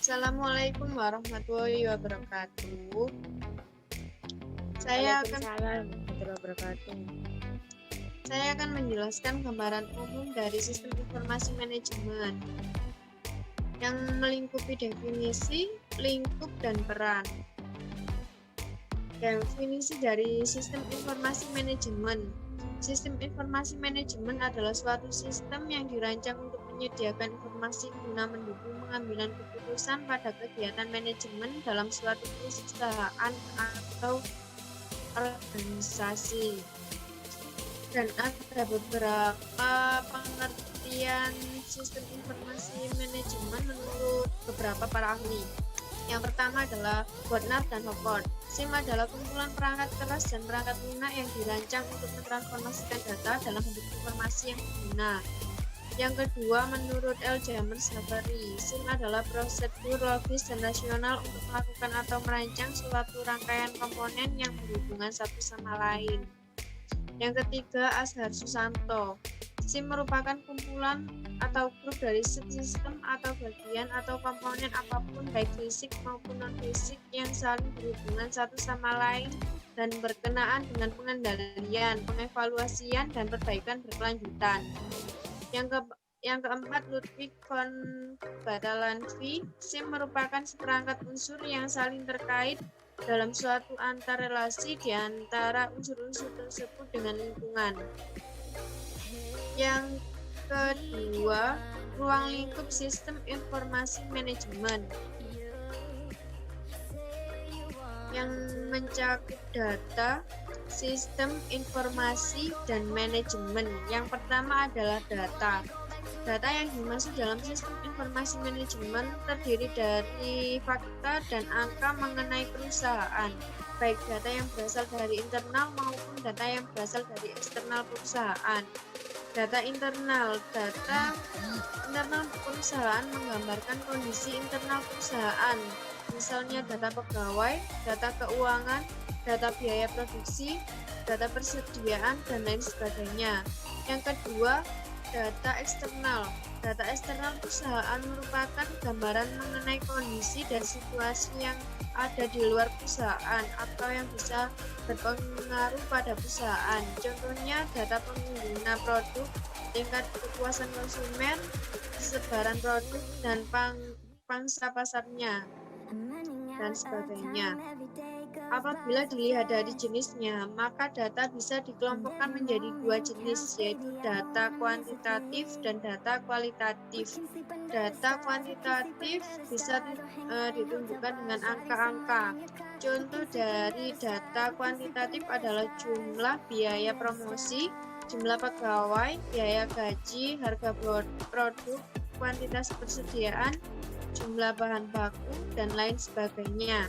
Assalamualaikum warahmatullahi wabarakatuh. Saya akan Waalaikumsalam warahmatullahi wabarakatuh. saya akan menjelaskan gambaran umum dari sistem informasi manajemen yang melingkupi definisi, lingkup, dan peran. Definisi dari sistem informasi manajemen. Sistem informasi manajemen adalah suatu sistem yang dirancang untuk menyediakan informasi guna mendukung pengambilan keputusan pada kegiatan manajemen dalam suatu perusahaan atau organisasi. Dan ada beberapa pengertian sistem informasi manajemen menurut beberapa para ahli. Yang pertama adalah Botnar dan Hopford. SIM adalah kumpulan perangkat keras dan perangkat lunak yang dirancang untuk mentransformasikan data dalam bentuk informasi yang berguna. Yang kedua, menurut L. Jammers-Jafari, SIM adalah prosedur logis dan rasional untuk melakukan atau merancang suatu rangkaian komponen yang berhubungan satu sama lain. Yang ketiga, Ashar Susanto. SIM merupakan kumpulan atau grup dari subsistem atau bagian atau komponen apapun baik fisik maupun non-fisik yang saling berhubungan satu sama lain dan berkenaan dengan pengendalian, pengevaluasian, dan perbaikan berkelanjutan. Yang keempat, Ludwig von Bartalanffy. SIM merupakan seperangkat unsur yang saling terkait dalam suatu antarrelasi di antara unsur-unsur tersebut dengan lingkungan. Yang kedua, ruang lingkup sistem informasi manajemen yang mencakup data, sistem informasi, dan manajemen. Yang pertama adalah data. Data yang dimaksud dalam sistem informasi manajemen terdiri dari fakta dan angka mengenai perusahaan, baik data yang berasal dari internal maupun data yang berasal dari eksternal perusahaan. Data internal perusahaan menggambarkan kondisi internal perusahaan, misalnya data pegawai, data keuangan, data biaya produksi, data persediaan, dan lain sebagainya. Yang kedua, data eksternal. Data eksternal perusahaan merupakan gambaran mengenai kondisi dan situasi yang ada di luar perusahaan atau yang bisa berpengaruh pada perusahaan. Contohnya data pengguna produk, tingkat kepuasan konsumen, sebaran produk, dan pangsa pasarnya, dan sebagainya. Apabila dilihat dari jenisnya, maka data bisa dikelompokkan menjadi dua jenis, yaitu data kuantitatif dan data kualitatif. Data kuantitatif bisa ditunjukkan dengan angka-angka. Contoh dari data kuantitatif adalah jumlah biaya promosi, jumlah pegawai, biaya gaji, harga produk, kuantitas persediaan, jumlah bahan baku, dan lain sebagainya.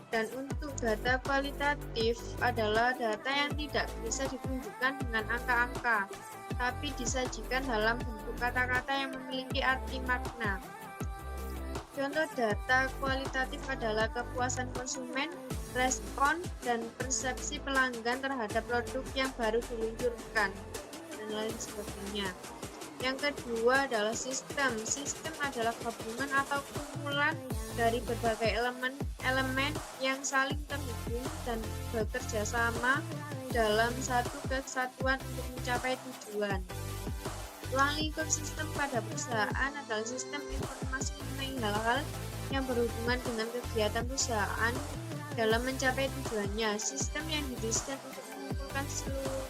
Dan untuk data kualitatif adalah data yang tidak bisa ditunjukkan dengan angka-angka, tapi disajikan dalam bentuk kata-kata yang memiliki arti makna. Contoh data kualitatif adalah kepuasan konsumen, respon, dan persepsi pelanggan terhadap produk yang baru diluncurkan, dan lain sebagainya. Yang kedua adalah sistem. Sistem adalah gabungan atau kumpulan dari berbagai elemen yang saling terhubung dan bekerja sama dalam satu kesatuan untuk mencapai tujuan. Ruang lingkup sistem pada perusahaan adalah sistem informasi mengenai hal-hal yang berhubungan dengan kegiatan perusahaan dalam mencapai tujuannya. Sistem yang didesain untuk mengumpulkan seluruh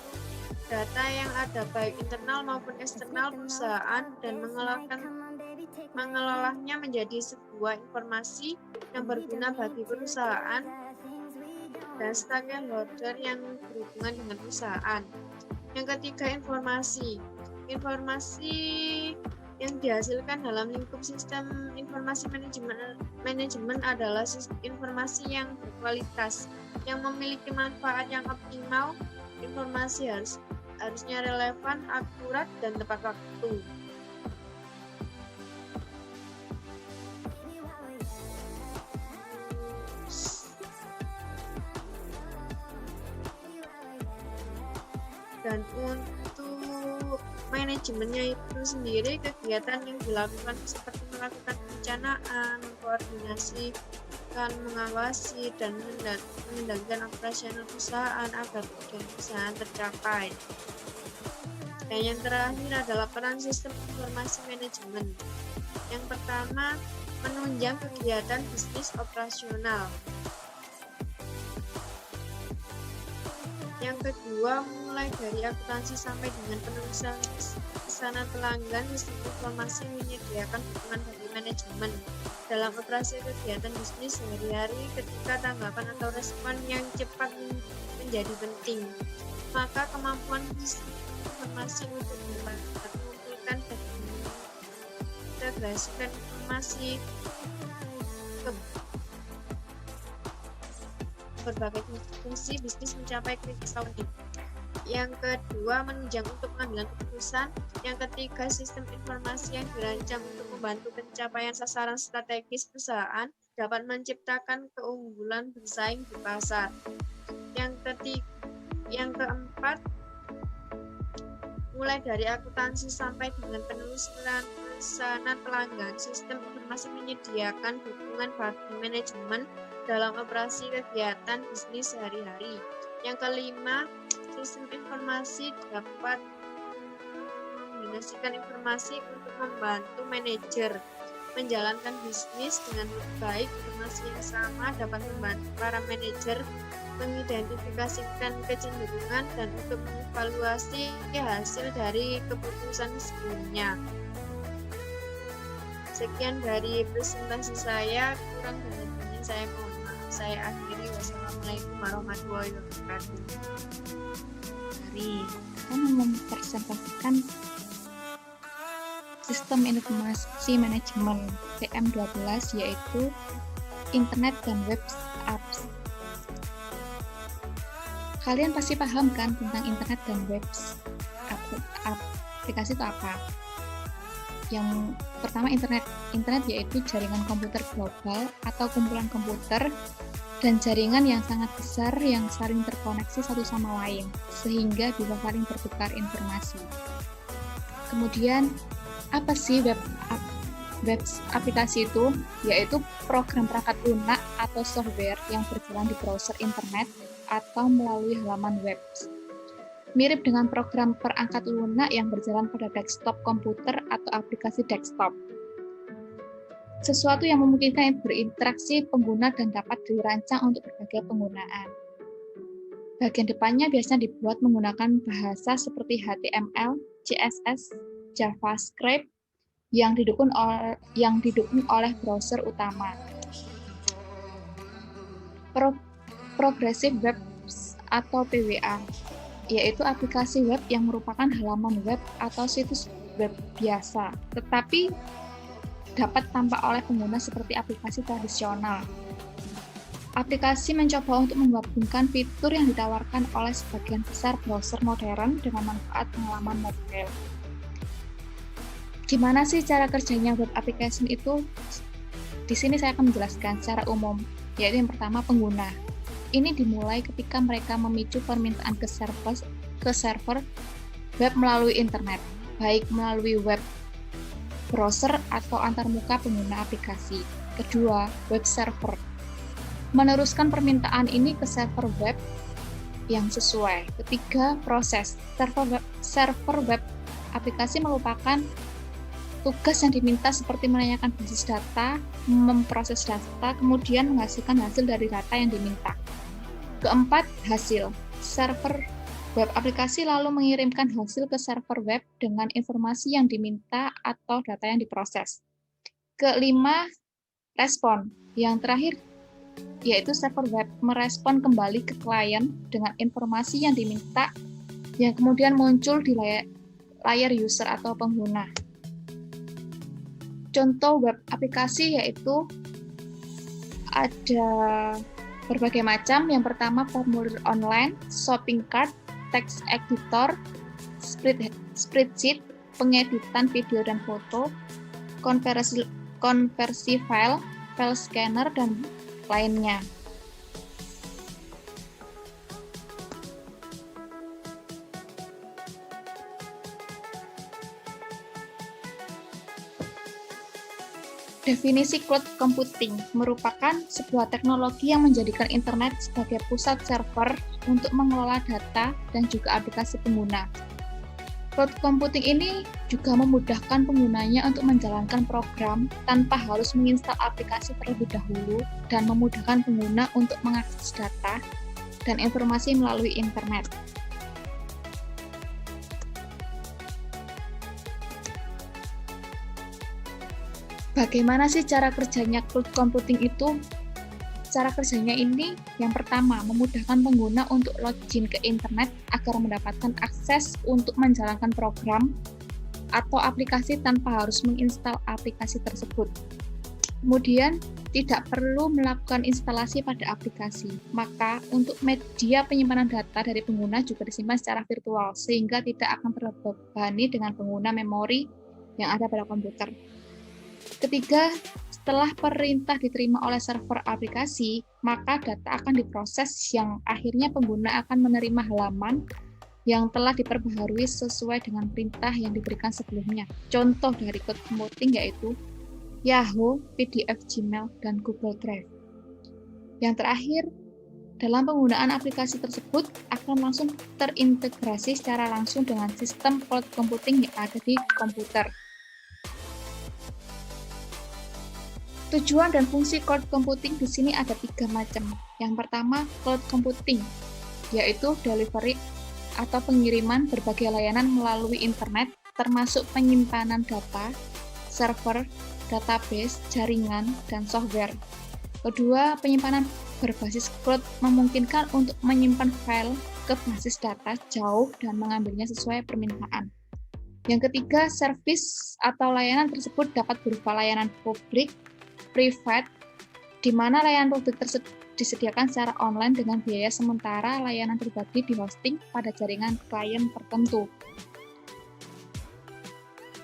data yang ada baik internal maupun eksternal perusahaan dan mengelolanya menjadi sebuah informasi yang berguna bagi perusahaan dan stakeholder yang berhubungan dengan perusahaan. Yang ketiga, informasi. Informasi yang dihasilkan dalam lingkup sistem informasi manajemen adalah informasi yang berkualitas, yang memiliki manfaat yang optimal. Informasi harusnya relevan, akurat, dan tepat waktu. Dan untuk manajemennya itu sendiri, kegiatan yang dilakukan seperti melakukan perencanaan, mengkoordinasikan, mengawasi, dan mengendalikan operasional perusahaan agar tujuan perusahaan tercapai. Dan yang terakhir adalah peran sistem informasi manajemen. Yang pertama, menunjang kegiatan bisnis operasional. Yang kedua, mulai dari akuntansi sampai dengan penulisan pesanan pelanggan, sistem informasi menyediakan dukungan bagi manajemen dalam operasi kegiatan bisnis sehari-hari ketika tanggapan atau respon yang cepat menjadi penting. Maka kemampuan sistem informasi untuk mengumpulkan dan mengintegrasikan informasi ke berbagai fungsi bisnis mencapai kritikal. Yang kedua, menunjang untuk pengambilan keputusan. Yang ketiga, sistem informasi yang dirancang untuk membantu pencapaian sasaran strategis perusahaan dapat menciptakan keunggulan bersaing di pasar. Yang keempat, mulai dari akuntansi sampai dengan pesanan pelanggan, sistem informasi menyediakan dukungan bagi manajemen dalam operasi kegiatan bisnis sehari-hari. Yang kelima, sistem informasi dapat mengkombinasikan informasi untuk membantu manajer menjalankan bisnis dengan lebih baik. Informasi yang sama dapat membantu para manajer mengidentifikasikan kecenderungan dan untuk mengevaluasi hasil dari keputusan sebelumnya. Sekian dari presentasi saya, kurang dan lebihnya saya mohon maaf. Saya akhiri. Wassalamualaikum warahmatullahi wabarakatuh. Mari kita mempresentasikan sistem informasi manajemen PM12, yaitu internet dan web apps. Kalian pasti paham kan tentang internet dan web aplikasi itu apa? Yang pertama, internet yaitu jaringan komputer global atau kumpulan komputer dan jaringan yang sangat besar yang saling terkoneksi satu sama lain sehingga bisa saling bertukar informasi. Kemudian, apa sih web aplikasi itu? Yaitu program perangkat lunak atau software yang berjalan di browser internet atau melalui halaman web. Mirip dengan program perangkat lunak yang berjalan pada desktop komputer atau aplikasi desktop. Sesuatu yang memungkinkan berinteraksi pengguna dan dapat dirancang untuk berbagai penggunaan. Bagian depannya biasanya dibuat menggunakan bahasa seperti HTML, CSS, JavaScript yang didukung oleh browser utama. Progressive Web atau PWA, yaitu aplikasi web yang merupakan halaman web atau situs web biasa, tetapi dapat tampak oleh pengguna seperti aplikasi tradisional. Aplikasi mencoba untuk menggabungkan fitur yang ditawarkan oleh sebagian besar browser modern dengan manfaat pengalaman mobile. Gimana sih cara kerjanya web application itu? Di sini saya akan menjelaskan secara umum, yaitu yang pertama, pengguna. Ini dimulai ketika mereka memicu permintaan ke server web melalui internet, baik melalui web browser atau antarmuka pengguna aplikasi. Kedua, web server. Meneruskan permintaan ini ke server web yang sesuai. Ketiga, proses. Server web aplikasi merupakan tugas yang diminta seperti menanyakan basis data, memproses data, kemudian menghasilkan hasil dari data yang diminta. Keempat, hasil. Server web aplikasi lalu mengirimkan hasil ke server web dengan informasi yang diminta atau data yang diproses. Kelima, respon. Yang terakhir, yaitu server web merespon kembali ke klien dengan informasi yang diminta yang kemudian muncul di layar user atau pengguna. Contoh web aplikasi yaitu ada berbagai macam. Yang pertama, formulir online, shopping cart, text editor, spreadsheet, pengeditan video dan foto, konversi file scanner, dan lainnya. Definisi cloud computing merupakan sebuah teknologi yang menjadikan internet sebagai pusat server untuk mengelola data dan juga aplikasi pengguna. Cloud computing ini juga memudahkan penggunanya untuk menjalankan program tanpa harus menginstal aplikasi terlebih dahulu dan memudahkan pengguna untuk mengakses data dan informasi melalui internet. Bagaimana sih cara kerjanya cloud computing itu? Cara kerjanya ini yang pertama, memudahkan pengguna untuk login ke internet agar mendapatkan akses untuk menjalankan program atau aplikasi tanpa harus menginstal aplikasi tersebut. Kemudian, tidak perlu melakukan instalasi pada aplikasi. Maka, untuk media penyimpanan data dari pengguna juga disimpan secara virtual, sehingga tidak akan terbebani dengan pengguna memori yang ada pada komputer. Ketiga, setelah perintah diterima oleh server aplikasi, maka data akan diproses yang akhirnya pengguna akan menerima halaman yang telah diperbaharui sesuai dengan perintah yang diberikan sebelumnya. Contoh dari cloud computing yaitu Yahoo, PDF, Gmail, dan Google Drive. Yang terakhir, dalam penggunaan aplikasi tersebut akan langsung terintegrasi secara langsung dengan sistem cloud computing yang ada di komputer. Tujuan dan fungsi cloud computing di sini ada 3 macam. Yang pertama, cloud computing, yaitu delivery atau pengiriman berbagai layanan melalui internet, termasuk penyimpanan data, server, database, jaringan, dan software. Kedua, penyimpanan berbasis cloud memungkinkan untuk menyimpan file ke basis data jauh dan mengambilnya sesuai permintaan. Yang ketiga, service atau layanan tersebut dapat berupa layanan publik, private, di mana layanan publik tersebut disediakan secara online dengan biaya sementara layanan pribadi di-hosting pada jaringan klien tertentu.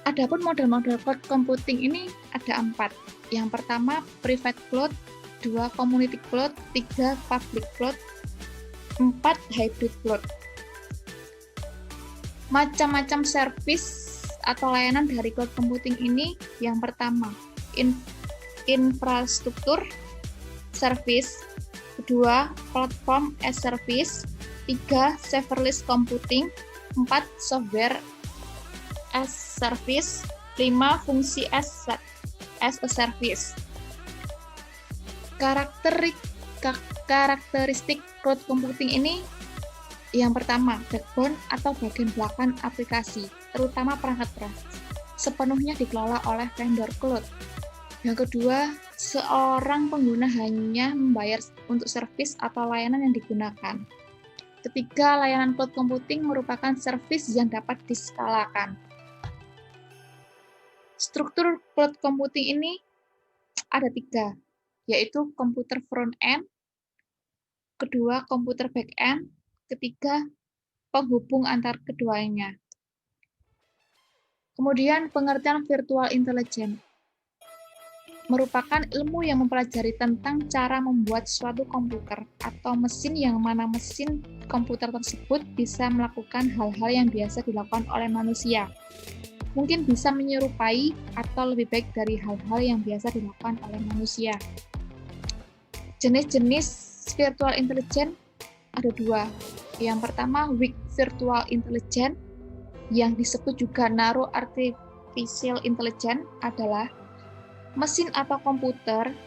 Adapun model-model cloud computing ini ada 4. Yang pertama, private cloud, 2, community cloud, 3, public cloud, 4, hybrid cloud. Macam-macam service atau layanan dari cloud computing ini, yang pertama, infrastruktur service, kedua platform as service, 3 serverless computing, 4 software as service, 5 fungsi as a service. Karakteristik cloud computing ini yang pertama, backbone atau bagian belakang aplikasi, terutama perangkat beras, sepenuhnya dikelola oleh vendor cloud. Yang kedua, seorang pengguna hanya membayar untuk servis atau layanan yang digunakan. Ketiga, layanan cloud computing merupakan servis yang dapat diskalakan. Struktur cloud computing ini ada 3, yaitu komputer front-end, kedua komputer back-end, ketiga penghubung antar keduanya. Kemudian pengertian virtual intelligence merupakan ilmu yang mempelajari tentang cara membuat suatu komputer atau mesin yang mana mesin komputer tersebut bisa melakukan hal-hal yang biasa dilakukan oleh manusia. Mungkin bisa menyerupai atau lebih baik dari hal-hal yang biasa dilakukan oleh manusia. Jenis-jenis virtual intelligence ada 2. Yang pertama, weak virtual intelligence, yang disebut juga narrow artificial intelligence, adalah mesin atau komputer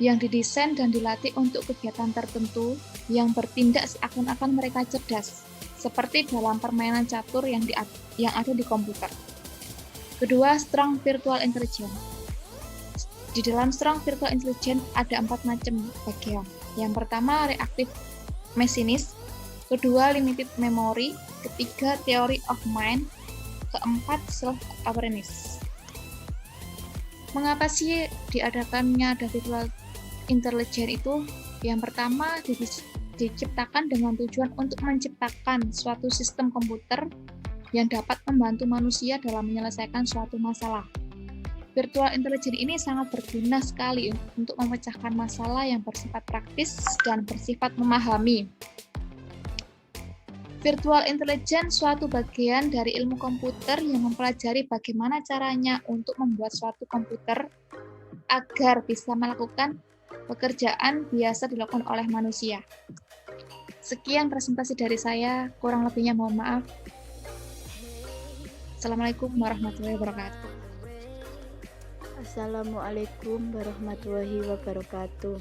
yang didesain dan dilatih untuk kegiatan tertentu yang bertindak seakan-akan mereka cerdas, seperti dalam permainan catur yang ada di komputer. Kedua, strong virtual intelligence. Di dalam strong virtual intelligence ada 4 macam bagian. Yang pertama, reactive machinist, kedua, limited memory, ketiga, theory of mind, keempat, self-awareness. Mengapa sih diadakannya ada virtual intelligence itu? Yang pertama, diciptakan dengan tujuan untuk menciptakan suatu sistem komputer yang dapat membantu manusia dalam menyelesaikan suatu masalah. Virtual intelligence ini sangat berguna sekali untuk memecahkan masalah yang bersifat praktis dan bersifat memahami. Virtual intelligence suatu bagian dari ilmu komputer yang mempelajari bagaimana caranya untuk membuat suatu komputer agar bisa melakukan pekerjaan biasa dilakukan oleh manusia. Sekian presentasi dari saya, kurang lebihnya mohon maaf. Assalamualaikum warahmatullahi wabarakatuh. Assalamualaikum warahmatullahi wabarakatuh.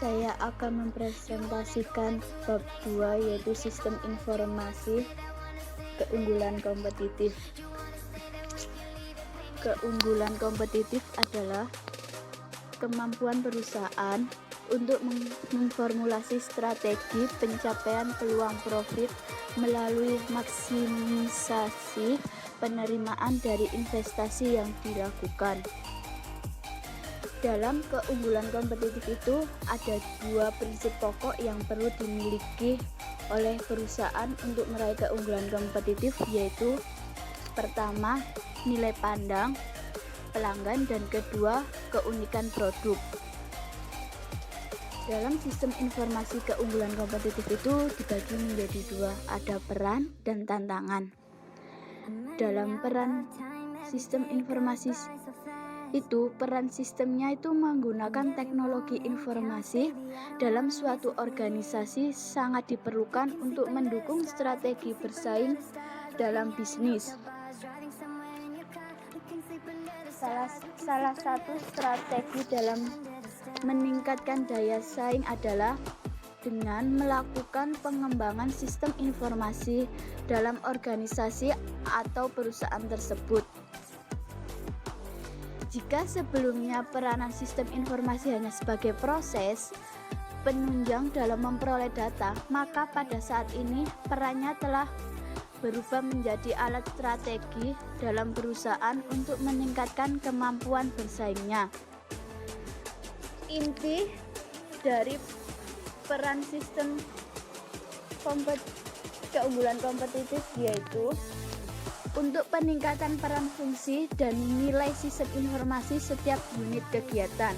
Saya akan mempresentasikan bab 2 yaitu sistem informasi keunggulan kompetitif. Keunggulan kompetitif adalah kemampuan perusahaan untuk memformulasi strategi pencapaian peluang profit melalui maksimisasi penerimaan dari investasi yang dilakukan. Dalam keunggulan kompetitif itu ada dua prinsip pokok yang perlu dimiliki oleh perusahaan untuk meraih keunggulan kompetitif, yaitu pertama, nilai pandang pelanggan, dan kedua, keunikan produk. Dalam sistem informasi keunggulan kompetitif itu dibagi menjadi dua, ada peran dan tantangan. Dalam peran sistem informasi itu, peran sistemnya itu menggunakan teknologi informasi dalam suatu organisasi sangat diperlukan untuk mendukung strategi bersaing dalam bisnis. Salah satu strategi dalam meningkatkan daya saing adalah dengan melakukan pengembangan sistem informasi dalam organisasi atau perusahaan tersebut. Jika sebelumnya peranan sistem informasi hanya sebagai proses penunjang dalam memperoleh data, maka pada saat ini perannya telah berubah menjadi alat strategi dalam perusahaan untuk meningkatkan kemampuan bersaingnya. Inti dari peran sistem keunggulan kompetitif yaitu untuk peningkatan peran fungsi dan nilai sistem informasi setiap unit kegiatan.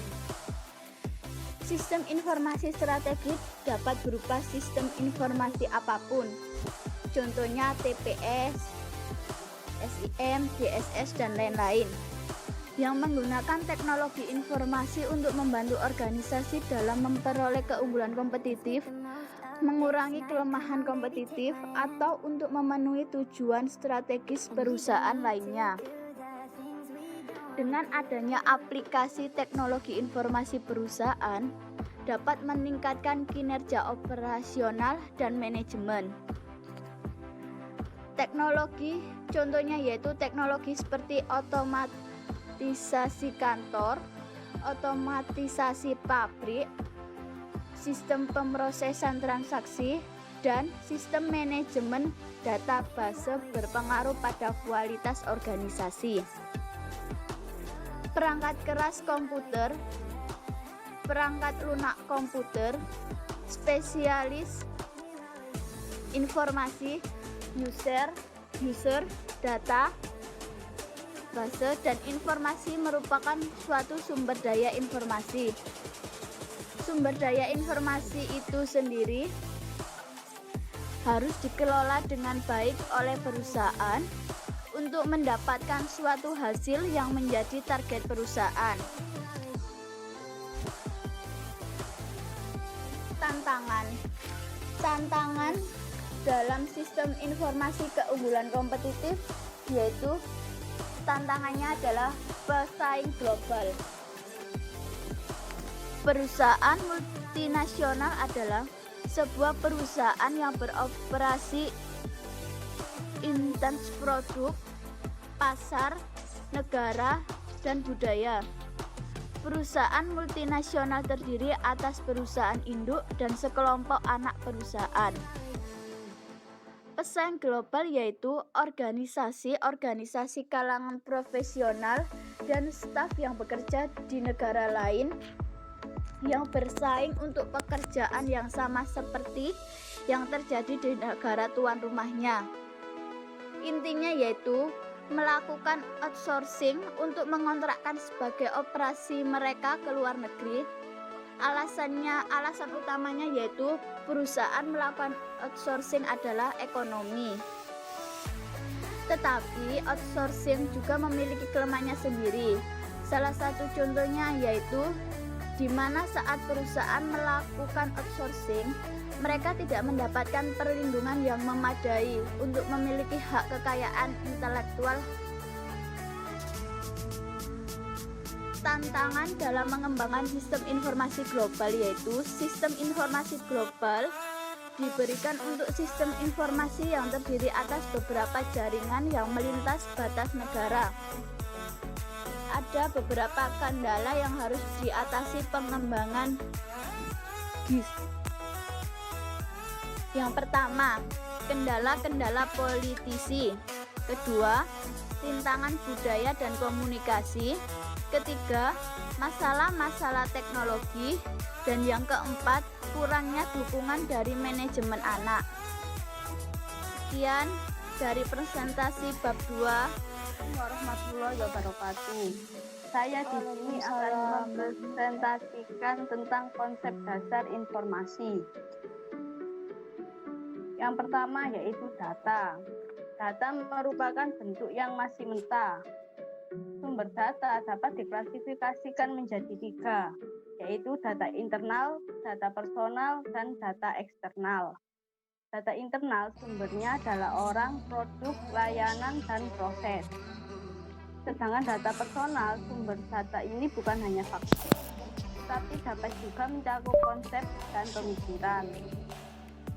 Sistem informasi strategis dapat berupa sistem informasi apapun, contohnya TPS, SIM, DSS, dan lain-lain, yang menggunakan teknologi informasi untuk membantu organisasi dalam memperoleh keunggulan kompetitif, mengurangi kelemahan kompetitif, atau untuk memenuhi tujuan strategis perusahaan lainnya. Dengan adanya aplikasi teknologi informasi perusahaan dapat meningkatkan kinerja operasional dan manajemen. Teknologi contohnya yaitu teknologi seperti otomatisasi kantor, otomatisasi pabrik, sistem pemrosesan transaksi, dan sistem manajemen database berpengaruh pada kualitas organisasi. Perangkat keras komputer, perangkat lunak komputer, spesialis informasi, user, data, base, dan informasi merupakan suatu sumber daya informasi. Sumber daya informasi itu sendiri harus dikelola dengan baik oleh perusahaan untuk mendapatkan suatu hasil yang menjadi target perusahaan. Tantangan dalam sistem informasi keunggulan kompetitif yaitu tantangannya adalah pesaing global. Perusahaan multinasional adalah sebuah perusahaan yang beroperasi intens produk, pasar, negara, dan budaya. Perusahaan multinasional terdiri atas perusahaan induk dan sekelompok anak perusahaan. Pesaing global yaitu organisasi-organisasi kalangan profesional dan staf yang bekerja di negara lain yang bersaing untuk pekerjaan yang sama seperti yang terjadi di negara tuan rumahnya. Intinya yaitu melakukan outsourcing untuk mengontrakkan sebagai operasi mereka ke luar negeri. Alasan utamanya yaitu perusahaan melakukan outsourcing adalah ekonomi. Tetapi outsourcing juga memiliki kelemahannya sendiri. Salah satu contohnya yaitu di mana saat perusahaan melakukan outsourcing, mereka tidak mendapatkan perlindungan yang memadai untuk memiliki hak kekayaan intelektual. Tantangan dalam mengembangkan sistem informasi global yaitu sistem informasi global diberikan untuk sistem informasi yang terdiri atas beberapa jaringan yang melintas batas negara. Ada beberapa kendala yang harus diatasi pengembangan GIS. Yang pertama, kendala-kendala politisi. Kedua, rintangan budaya dan komunikasi. Ketiga, masalah-masalah teknologi. Dan yang keempat, kurangnya dukungan dari manajemen anak. Sekian dari presentasi bab 2. Warahmatullahi wabarakatuh. Saya di sini akan mempresentasikan tentang konsep dasar informasi. Yang pertama yaitu data. Data merupakan bentuk yang masih mentah. Sumber data dapat diklasifikasikan menjadi 3, yaitu data internal, data personal, dan data eksternal. Data internal sumbernya adalah orang, produk, layanan, dan proses. Sedangkan data personal, sumber data ini bukan hanya fakta, tapi dapat juga mencakup konsep dan pemikiran.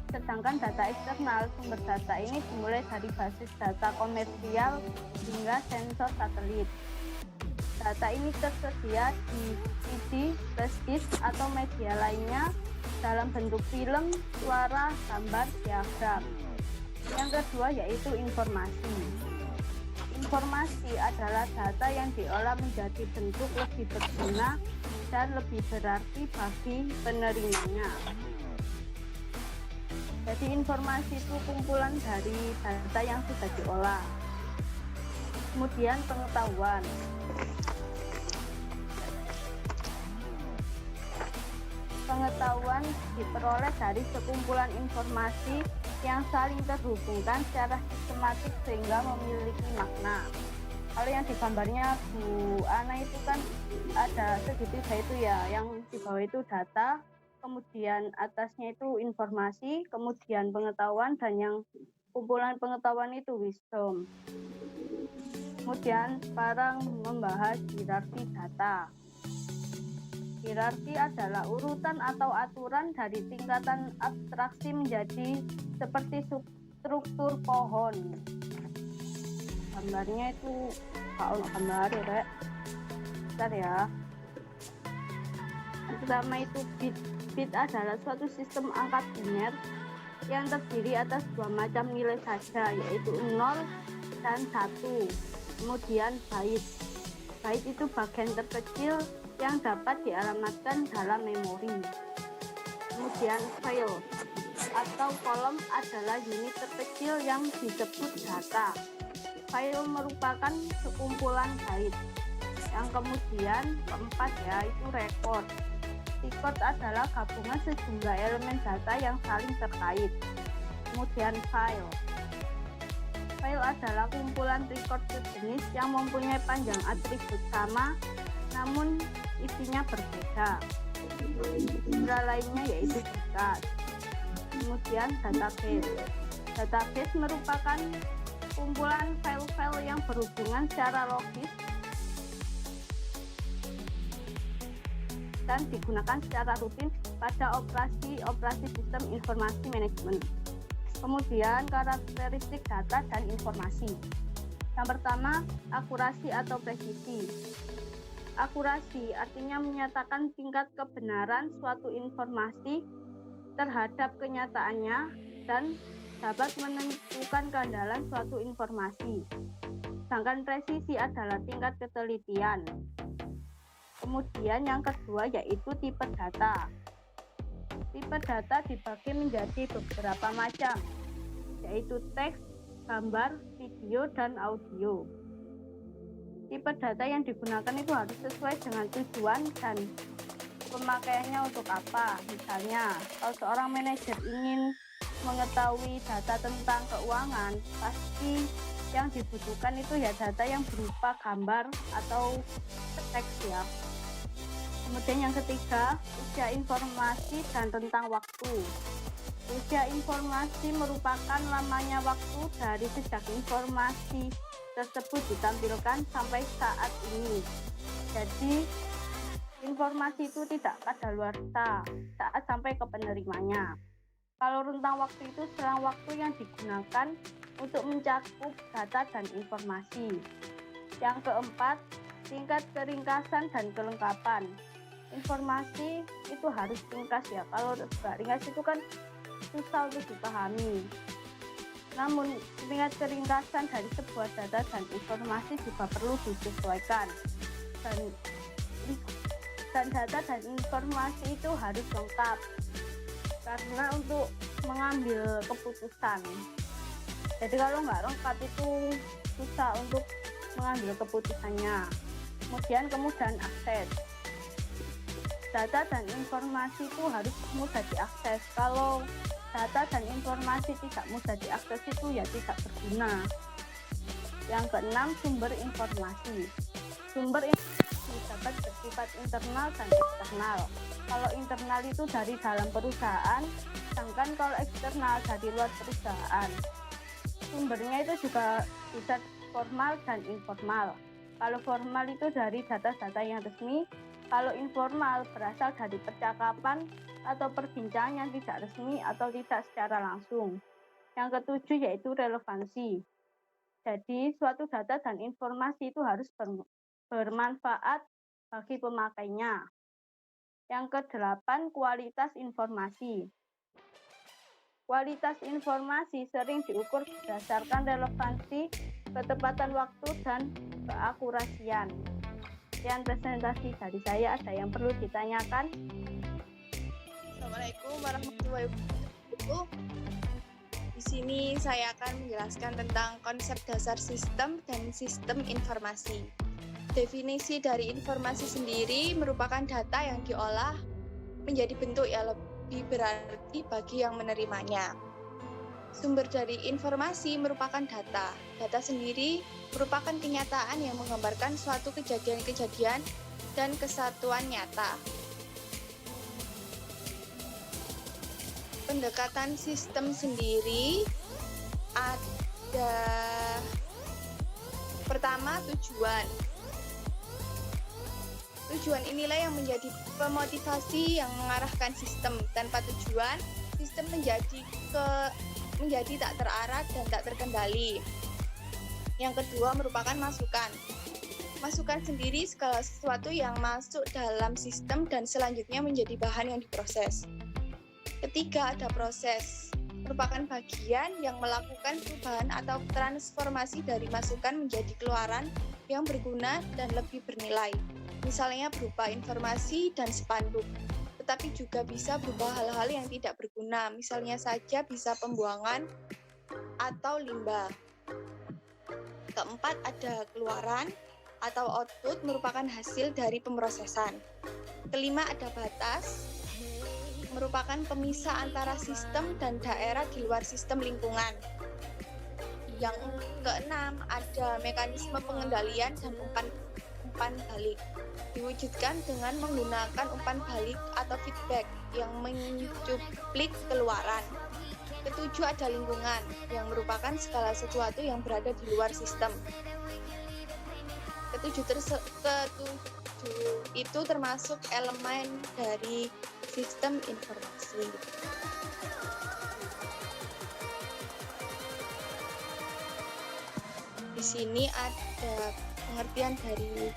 Sedangkan data eksternal, sumber data ini dimulai dari basis data komersial hingga sensor satelit. Data ini tersedia di CD, flash disk, atau media lainnya dalam bentuk film, suara, gambar, diagram. Yang kedua yaitu informasi. Informasi adalah data yang diolah menjadi bentuk lebih berguna dan lebih berarti bagi penerimanya. Jadi informasi itu kumpulan dari data yang sudah diolah. Kemudian pengetahuan. Pengetahuan diperoleh dari sekumpulan informasi yang saling terhubungkan secara sistematik sehingga memiliki makna. Kalau yang di gambarnya Bu Ana itu kan ada segitiga itu ya, yang di bawah itu data, kemudian atasnya itu informasi, kemudian pengetahuan, dan yang kumpulan pengetahuan itu wisdom. Kemudian sekarang membahas hierarki data. Hierarki adalah urutan atau aturan dari tingkatan abstraksi menjadi seperti struktur pohon. Gambarnya itu kalau gambar ya, Rek. Bentar ya. Yang pertama itu bit. Bit adalah suatu sistem angka biner yang terdiri atas 2 macam nilai saja, yaitu 0 dan 1. Kemudian byte. Byte itu bagian terkecil yang dapat dialamatkan dalam memori. Kemudian file atau kolom adalah unit terkecil yang disebut data. File merupakan sekumpulan byte. Yang kemudian keempat yaitu record. Record adalah gabungan sejumlah elemen data yang saling terkait. Kemudian file. File adalah kumpulan record sejenis yang mempunyai panjang atribut sama namun isinya berbeda. Istilah lainnya yaitu data. Kemudian database. Database merupakan kumpulan file-file yang berhubungan secara logis dan digunakan secara rutin pada operasi sistem informasi manajemen. Kemudian karakteristik data dan informasi. Yang pertama, akurasi atau presisi. Akurasi artinya menyatakan tingkat kebenaran suatu informasi terhadap kenyataannya dan dapat menentukan keandalan suatu informasi. Sedangkan presisi adalah tingkat ketelitian. Kemudian yang kedua yaitu tipe data. Tipe data dibagi menjadi beberapa macam, yaitu teks, gambar, video, dan audio. Tipe data yang digunakan itu harus sesuai dengan tujuan dan pemakaiannya untuk apa. Misalnya, kalau seorang manajer ingin mengetahui data tentang keuangan, pasti Yang dibutuhkan itu ya data yang berupa gambar atau teks ya. Kemudian yang ketiga, usia informasi dan rentang waktu. Usia informasi merupakan lamanya waktu dari sejak informasi tersebut ditampilkan sampai saat ini. Jadi informasi itu tidak kadaluarsa saat sampai ke penerimanya. Kalau rentang waktu itu selang waktu yang digunakan untuk mencakup data dan informasi. Yang keempat, tingkat keringkasan dan kelengkapan. Informasi itu harus ringkas ya. Kalau nggak ringkas itu kan susah untuk dipahami. Namun tingkat keringkasan dari sebuah data dan informasi juga perlu disesuaikan. Dan data dan informasi itu harus lengkap karena untuk mengambil keputusan. Jadi kalau nggak lengkap itu susah untuk mengambil keputusannya. Kemudian kemudahan akses. Data dan informasi itu harus mudah diakses. Kalau data dan informasi tidak mudah diakses itu ya tidak berguna. Yang keenam, sumber informasi. Sumber informasi dapat bersifat internal dan eksternal. Kalau internal itu dari dalam perusahaan, sedangkan kalau eksternal dari luar perusahaan. Sumbernya itu juga bisa formal dan informal. Kalau formal itu dari data-data yang resmi, kalau informal berasal dari percakapan atau perbincangan yang tidak resmi atau tidak secara langsung. Yang ketujuh yaitu relevansi. Jadi suatu data dan informasi itu harus bermanfaat bagi pemakainya. Yang kedelapan, kualitas informasi. Kualitas informasi sering diukur berdasarkan relevansi, ketepatan waktu, dan keakurasian. Sekian presentasi dari saya. Ada yang perlu ditanyakan? Assalamualaikum warahmatullahi wabarakatuh. Di sini saya akan menjelaskan tentang konsep dasar sistem dan sistem informasi. Definisi dari informasi sendiri merupakan data yang diolah menjadi bentuk yang lebih berarti bagi yang menerimanya. Sumber dari informasi merupakan data. Data sendiri merupakan kenyataan yang menggambarkan suatu kejadian-kejadian dan kesatuan nyata. Pendekatan sistem sendiri ada pertama tujuan. Tujuan inilah yang menjadi pemotivasi yang mengarahkan sistem. Tanpa tujuan, sistem menjadi tak terarah dan tak terkendali. Yang kedua merupakan masukan. Masukan sendiri segala sesuatu yang masuk dalam sistem dan selanjutnya menjadi bahan yang diproses. Ketiga ada proses. Merupakan bagian yang melakukan perubahan atau transformasi dari masukan menjadi keluaran yang berguna dan lebih bernilai. Misalnya berupa informasi dan spanduk, tetapi juga bisa berupa hal-hal yang tidak berguna, misalnya saja bisa pembuangan atau limbah. Keempat ada keluaran atau output merupakan hasil dari pemrosesan. Kelima ada batas, merupakan pemisah antara sistem dan daerah di luar sistem lingkungan. Yang keenam ada mekanisme pengendalian dan umpan balik, diwujudkan dengan menggunakan umpan balik atau feedback yang mencuplik keluaran. Ketujuh ada lingkungan, yang merupakan segala sesuatu yang berada di luar sistem. Ketujuh itu termasuk elemen dari sistem informasi. Di sini ada pengertian dari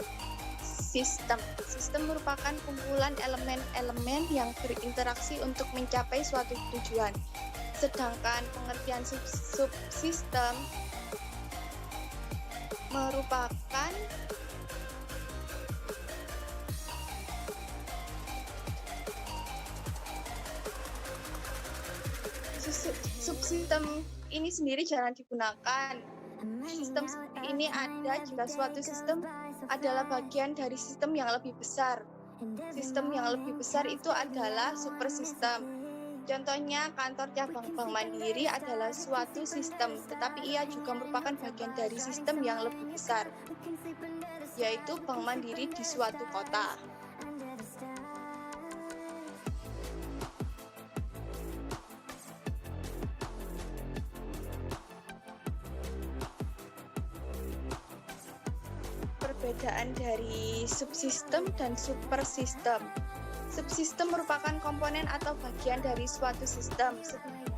sistem. Sistem merupakan kumpulan elemen-elemen yang berinteraksi untuk mencapai suatu tujuan. Sedangkan pengertian subsistem merupakan subsistem ini sendiri jarang digunakan. Sistem ini ada jika suatu sistem adalah bagian dari sistem yang lebih besar. Sistem yang lebih besar itu adalah super sistem. Contohnya, kantor cabang Bank Mandiri adalah suatu sistem, tetapi ia juga merupakan bagian dari sistem yang lebih besar, yaitu Bank Mandiri di suatu kota. Perbedaan dari subsistem dan supersistem. Subsistem merupakan komponen atau bagian dari suatu sistem.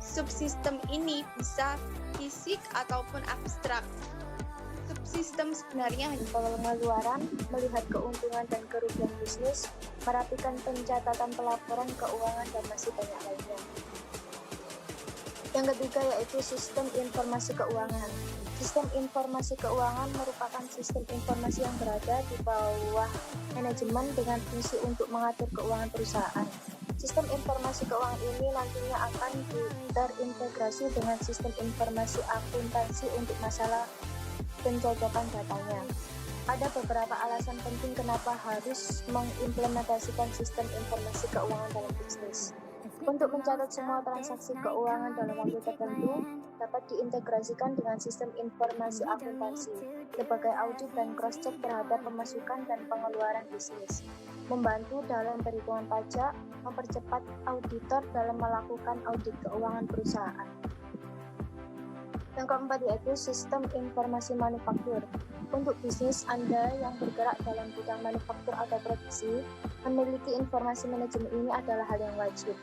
Subsistem ini bisa fisik ataupun abstrak. Subsistem sebenarnya hanya Pengeluaran, melihat keuntungan dan kerugian bisnis, merapikan pencatatan pelaporan keuangan, dan masih banyak lainnya. Yang ketiga yaitu sistem informasi keuangan. Sistem informasi keuangan merupakan sistem informasi yang berada di bawah manajemen dengan fungsi untuk mengatur keuangan perusahaan. Sistem informasi keuangan ini nantinya akan terintegrasi dengan sistem informasi akuntansi untuk masalah pencocokan datanya. Ada beberapa alasan penting kenapa harus mengimplementasikan sistem informasi keuangan dalam bisnis. Untuk mencatat semua transaksi keuangan dalam waktu tertentu, dapat diintegrasikan dengan sistem informasi akuntansi sebagai audit dan cross-check terhadap pemasukan dan pengeluaran bisnis. Membantu dalam perhitungan pajak, mempercepat auditor dalam melakukan audit keuangan perusahaan. Yang keempat yaitu sistem informasi manufaktur. Untuk bisnis Anda yang bergerak dalam bidang manufaktur atau produksi, memiliki informasi manajemen ini adalah hal yang wajib.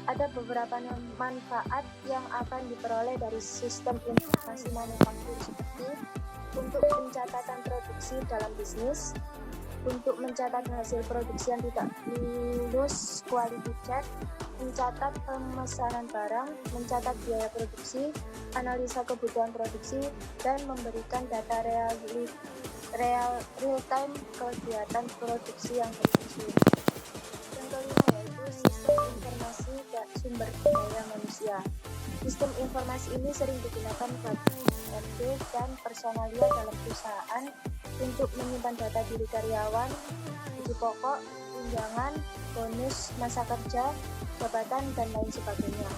Ada beberapa manfaat yang akan diperoleh dari sistem informasi manufaktur seperti untuk pencatatan produksi dalam bisnis, untuk mencatat hasil produksi yang tidak lulus quality check, mencatat pemesanan barang, mencatat biaya produksi, analisa kebutuhan produksi, dan memberikan data real time kegiatan produksi yang berfungsi. Yang kelima yaitu sistem informasi dan sumber daya manusia. Sistem informasi ini sering digunakan bagi HRD dan personalia dalam perusahaan untuk menyimpan data diri karyawan, gaji pokok, tunjangan, bonus, masa kerja, jabatan, dan lain sebagainya.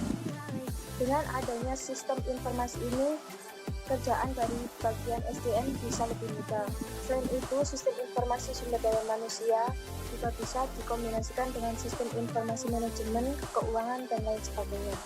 Dengan adanya sistem informasi ini, kerjaan dari bagian SDM bisa lebih mudah. Selain itu, sistem informasi sumber daya manusia juga bisa dikombinasikan dengan sistem informasi manajemen, keuangan, dan lain sebagainya.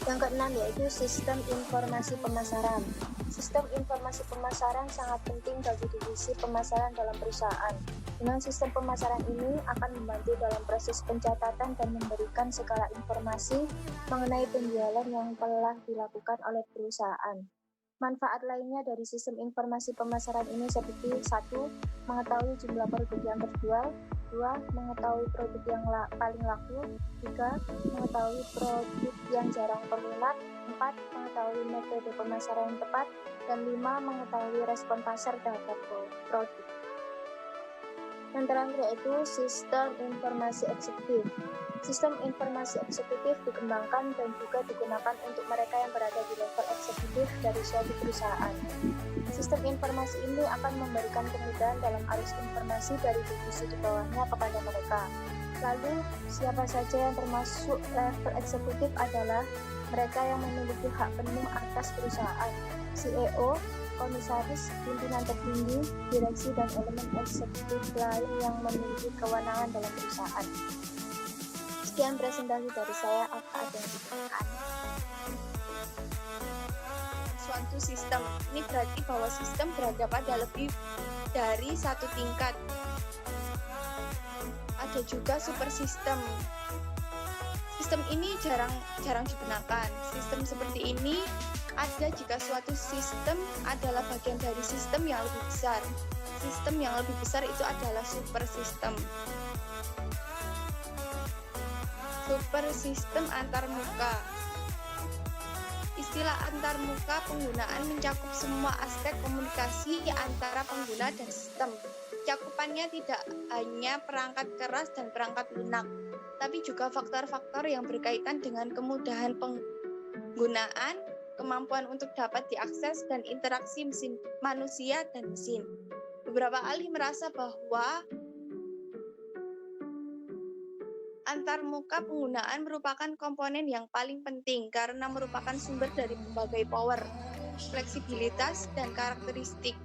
Yang keenam yaitu sistem informasi pemasaran. Sistem informasi pemasaran sangat penting bagi divisi pemasaran dalam perusahaan. Dengan sistem pemasaran ini akan membantu dalam proses pencatatan dan memberikan segala informasi mengenai penjualan yang telah dilakukan oleh perusahaan. Manfaat lainnya dari sistem informasi pemasaran ini seperti 1. Mengetahui jumlah produk yang terjual, 2. Mengetahui produk yang paling laku, 3. Mengetahui produk yang jarang peminat, 4. Mengetahui metode pemasaran yang tepat, dan 5. Mengetahui respon pasar terhadap produk. Yang terakhir yaitu sistem informasi eksekutif. Sistem informasi eksekutif dikembangkan dan juga digunakan untuk mereka yang berada di level eksekutif dari suatu perusahaan. Sistem informasi ini akan memberikan kemudahan dalam arus informasi dari divisi di bawahnya kepada mereka. Lalu, siapa saja yang termasuk level eksekutif adalah mereka yang memiliki hak penuh atas perusahaan, CEO, komisaris, pimpinan tertinggi, direksi, dan elemen eksekutif lain yang memiliki kewenangan dalam perusahaan. Sekian presentasi dari saya, apa ada yang ditanyakan? Suatu sistem, ini berarti bahwa sistem berada pada lebih dari satu tingkat. Ada juga super sistem. Sistem ini jarang digunakan. Sistem seperti ini ada jika suatu sistem adalah bagian dari sistem yang lebih besar. Sistem yang lebih besar itu adalah super sistem. Super sistem antarmuka. Istilah antarmuka penggunaan mencakup semua aspek komunikasi antara pengguna dan sistem. Cakupannya tidak hanya perangkat keras dan perangkat lunak, tapi juga faktor-faktor yang berkaitan dengan kemudahan penggunaan, kemampuan untuk dapat diakses, dan interaksi manusia dan mesin. Beberapa ahli merasa bahwa Antarmuka penggunaan merupakan komponen yang paling penting karena merupakan sumber dari berbagai power, fleksibilitas, dan karakteristik.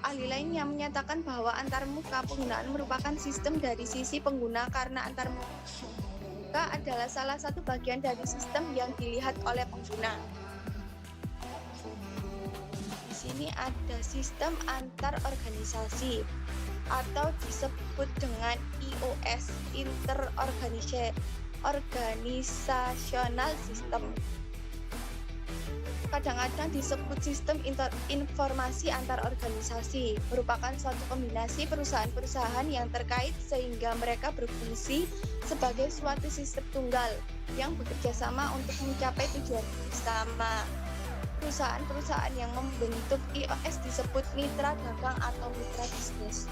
Ahli lainnya menyatakan bahwa antarmuka penggunaan merupakan sistem dari sisi pengguna karena antarmuka adalah salah satu bagian dari sistem yang dilihat oleh pengguna. Di sini ada sistem antar organisasi atau disebut dengan IOS, Interorganisational System. Kadang-kadang disebut sistem informasi antar organisasi, merupakan suatu kombinasi perusahaan-perusahaan yang terkait sehingga mereka berfungsi sebagai suatu sistem tunggal yang bekerja sama untuk mencapai tujuan bersama. Perusahaan-perusahaan yang membentuk IOS disebut mitra dagang atau mitra bisnis.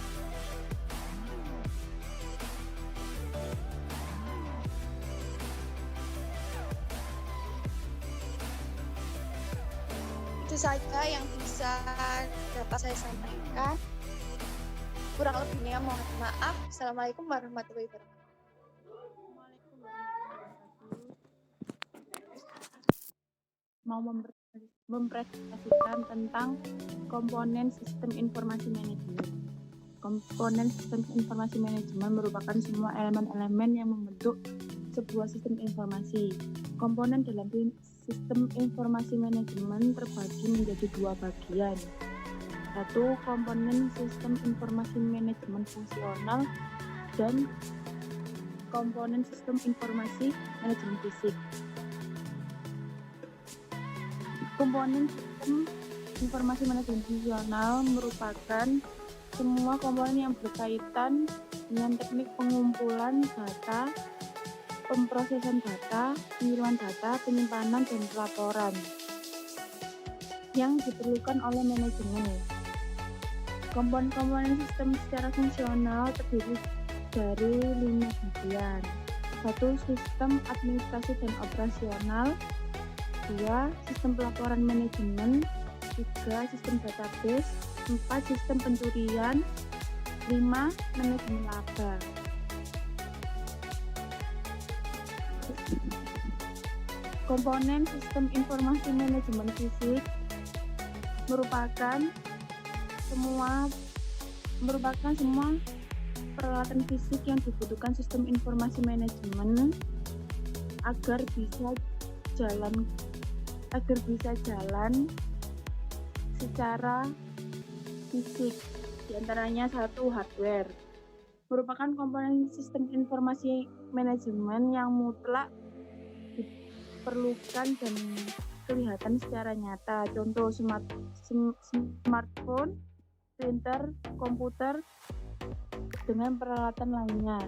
Itu saja yang bisa dapat saya sampaikan. Kurang lebihnya mohon maaf. Assalamualaikum warahmatullahi wabarakatuh. Mau mempresentasikan tentang komponen sistem informasi manajemen. Komponen sistem informasi manajemen merupakan semua elemen-elemen yang membentuk sebuah sistem informasi. Komponen dalam sistem informasi manajemen terbagi menjadi dua bagian. Satu, komponen sistem informasi manajemen fungsional dan komponen sistem informasi manajemen fisik. Komponen sistem informasi manajemen fungsional merupakan semua komponen yang berkaitan dengan teknik pengumpulan data, pemrosesan data, pengiriman data, penyimpanan, dan pelaporan yang diperlukan oleh manajemen. Komponen-komponen sistem secara fungsional terdiri dari 5 bagian. 1. Sistem administrasi dan operasional. 2. Sistem pelaporan manajemen. 3. Sistem database. 4. Sistem pencurian. 5. Manajemen laba. Komponen sistem informasi manajemen fisik merupakan semua peralatan fisik yang dibutuhkan sistem informasi manajemen agar bisa jalan secara fisik. Di antaranya 1. Hardware merupakan komponen sistem informasi manajemen yang mutlak diperlukan dan kelihatan secara nyata. Contoh smartphone, printer, komputer, dengan peralatan lainnya.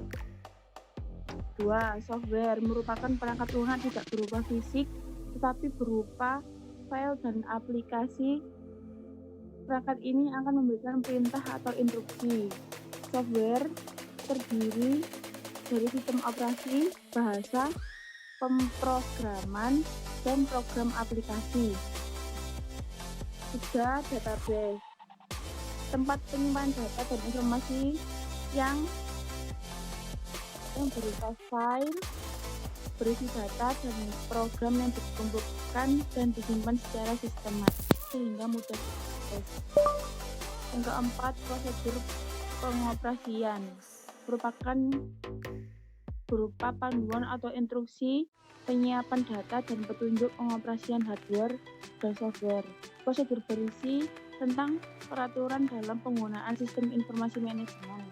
2. Software merupakan perangkat lunak tidak berupa fisik tetapi berupa file dan aplikasi. Perangkat ini akan memberikan perintah atau instruksi. Software terdiri dari sistem operasi, bahasa, pemrograman, dan program aplikasi. 3. Database tempat penyimpanan data dan informasi yang berupa file berisi data dan program yang dikumpulkan dan disimpan secara sistematis sehingga mudah diakses. Yang keempat, prosedur pengoperasian merupakan berupa panduan atau instruksi penyiapan data dan petunjuk pengoperasian hardware dan software. Prosedur berisi tentang peraturan dalam penggunaan sistem informasi manajemen.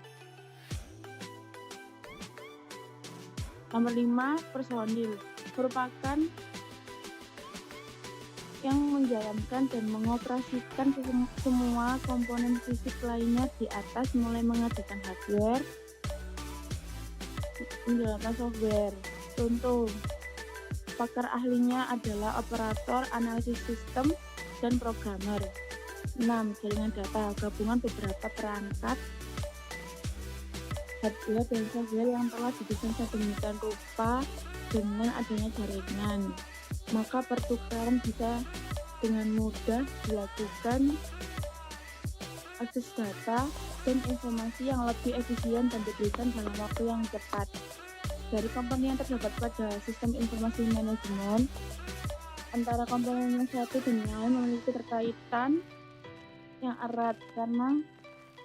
Nomor 5, personil merupakan yang menjalankan dan mengoperasikan semua komponen fisik lainnya di atas, mulai mengerjakan hardware, menjalankan software. Contoh, pakar ahlinya adalah operator, analisis sistem, dan programmer. 6. Jaringan data gabungan beberapa perangkat hardware dan software yang telah didesain sedemikian rupa dengan adanya jaringan, maka pertukaran bisa dengan mudah dilakukan. Akses data dan informasi yang lebih efisien dan diberikan dalam waktu yang cepat. dari komponen yang terdapat pada sistem informasi manajemen, antara komponen yang satu dengan yang lain memiliki keterkaitan yang erat karena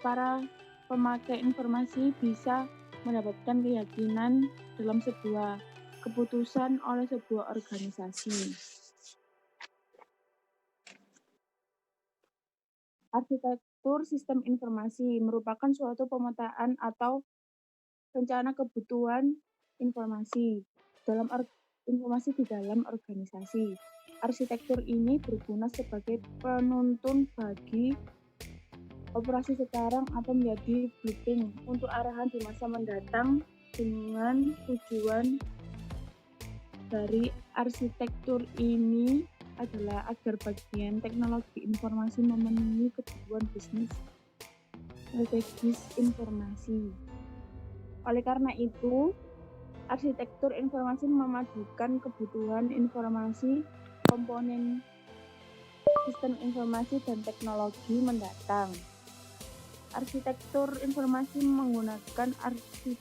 para pemakai informasi bisa mendapatkan keyakinan dalam sebuah keputusan oleh sebuah organisasi. Arsitektur sistem informasi merupakan suatu pemetaan atau rencana kebutuhan informasi informasi di dalam organisasi. Arsitektur ini berguna sebagai penuntun bagi operasi sekarang atau menjadi blueprint untuk arahan di masa mendatang. Dengan tujuan dari arsitektur ini adalah agar bagian teknologi informasi memenuhi kebutuhan bisnis strategis informasi. Oleh karena itu, arsitektur informasi memadukan kebutuhan informasi, komponen sistem informasi dan teknologi mendatang. Arsitektur informasi menggunakan teknologi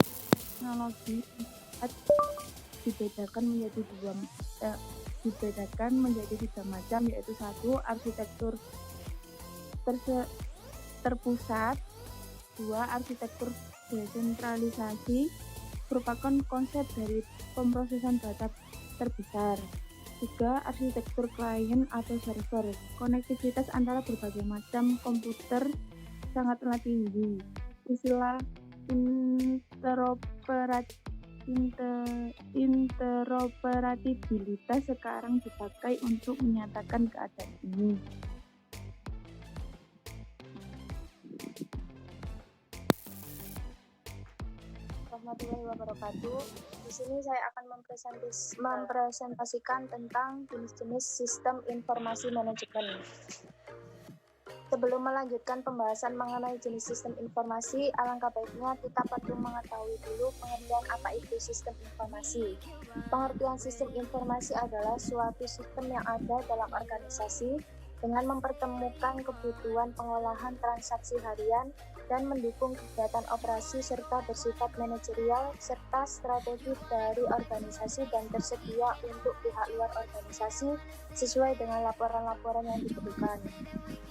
dibedakan menjadi tiga macam, yaitu satu, arsitektur terpusat, dua, arsitektur desentralisasi, merupakan konsep dari pemrosesan data terbesar, tiga, arsitektur klien atau server, konektivitas antara berbagai macam komputer sangatlah tinggi. Istilah interoperabilitas sekarang dipakai untuk menyatakan keadaan ini. Warahmatullahi wabarakatuh. Di sini saya akan mempresentasikan tentang jenis-jenis sistem informasi manajemen. Sebelum melanjutkan pembahasan mengenai jenis sistem informasi, alangkah baiknya kita perlu mengetahui dulu pengertian apa itu sistem informasi. Pengertian sistem informasi adalah suatu sistem yang ada dalam organisasi dengan mempertemukan kebutuhan pengolahan transaksi harian dan mendukung kegiatan operasi serta bersifat manajerial serta strategi dari organisasi dan tersedia untuk pihak luar organisasi sesuai dengan laporan-laporan yang dibutuhkan.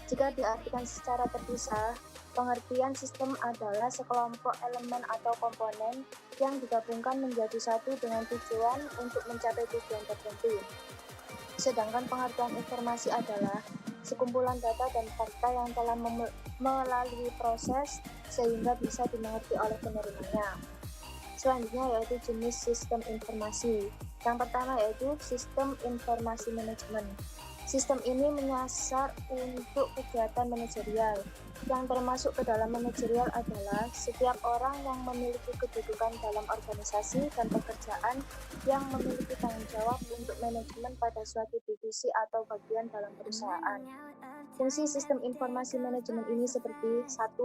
Jika diartikan secara terpisah, pengertian sistem adalah sekelompok elemen atau komponen yang digabungkan menjadi satu dengan tujuan untuk mencapai tujuan tertentu. Sedangkan pengertian informasi adalah sekumpulan data dan fakta yang telah melalui proses sehingga bisa dimengerti oleh penerimanya. Selanjutnya yaitu jenis sistem informasi. Yang pertama yaitu sistem informasi manajemen. Sistem ini menyasar untuk kegiatan manajerial. Yang termasuk ke dalam manajerial adalah setiap orang yang memiliki kedudukan dalam organisasi dan pekerjaan yang memiliki tanggung jawab untuk manajemen pada suatu divisi atau bagian dalam perusahaan. Fungsi sistem informasi manajemen ini seperti 1.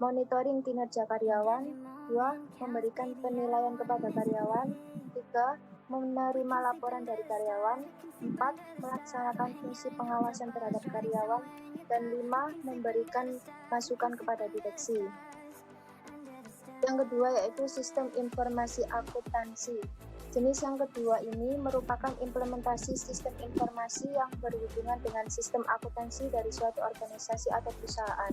Monitoring kinerja karyawan, 2. Memberikan penilaian kepada karyawan, 3. Menerima laporan dari karyawan, 4. Melaksanakan fungsi pengawasan terhadap karyawan, dan 5. Memberikan masukan kepada direksi. Yang kedua yaitu sistem informasi akuntansi. Jenis yang kedua ini merupakan implementasi sistem informasi yang berhubungan dengan sistem akuntansi dari suatu organisasi atau perusahaan.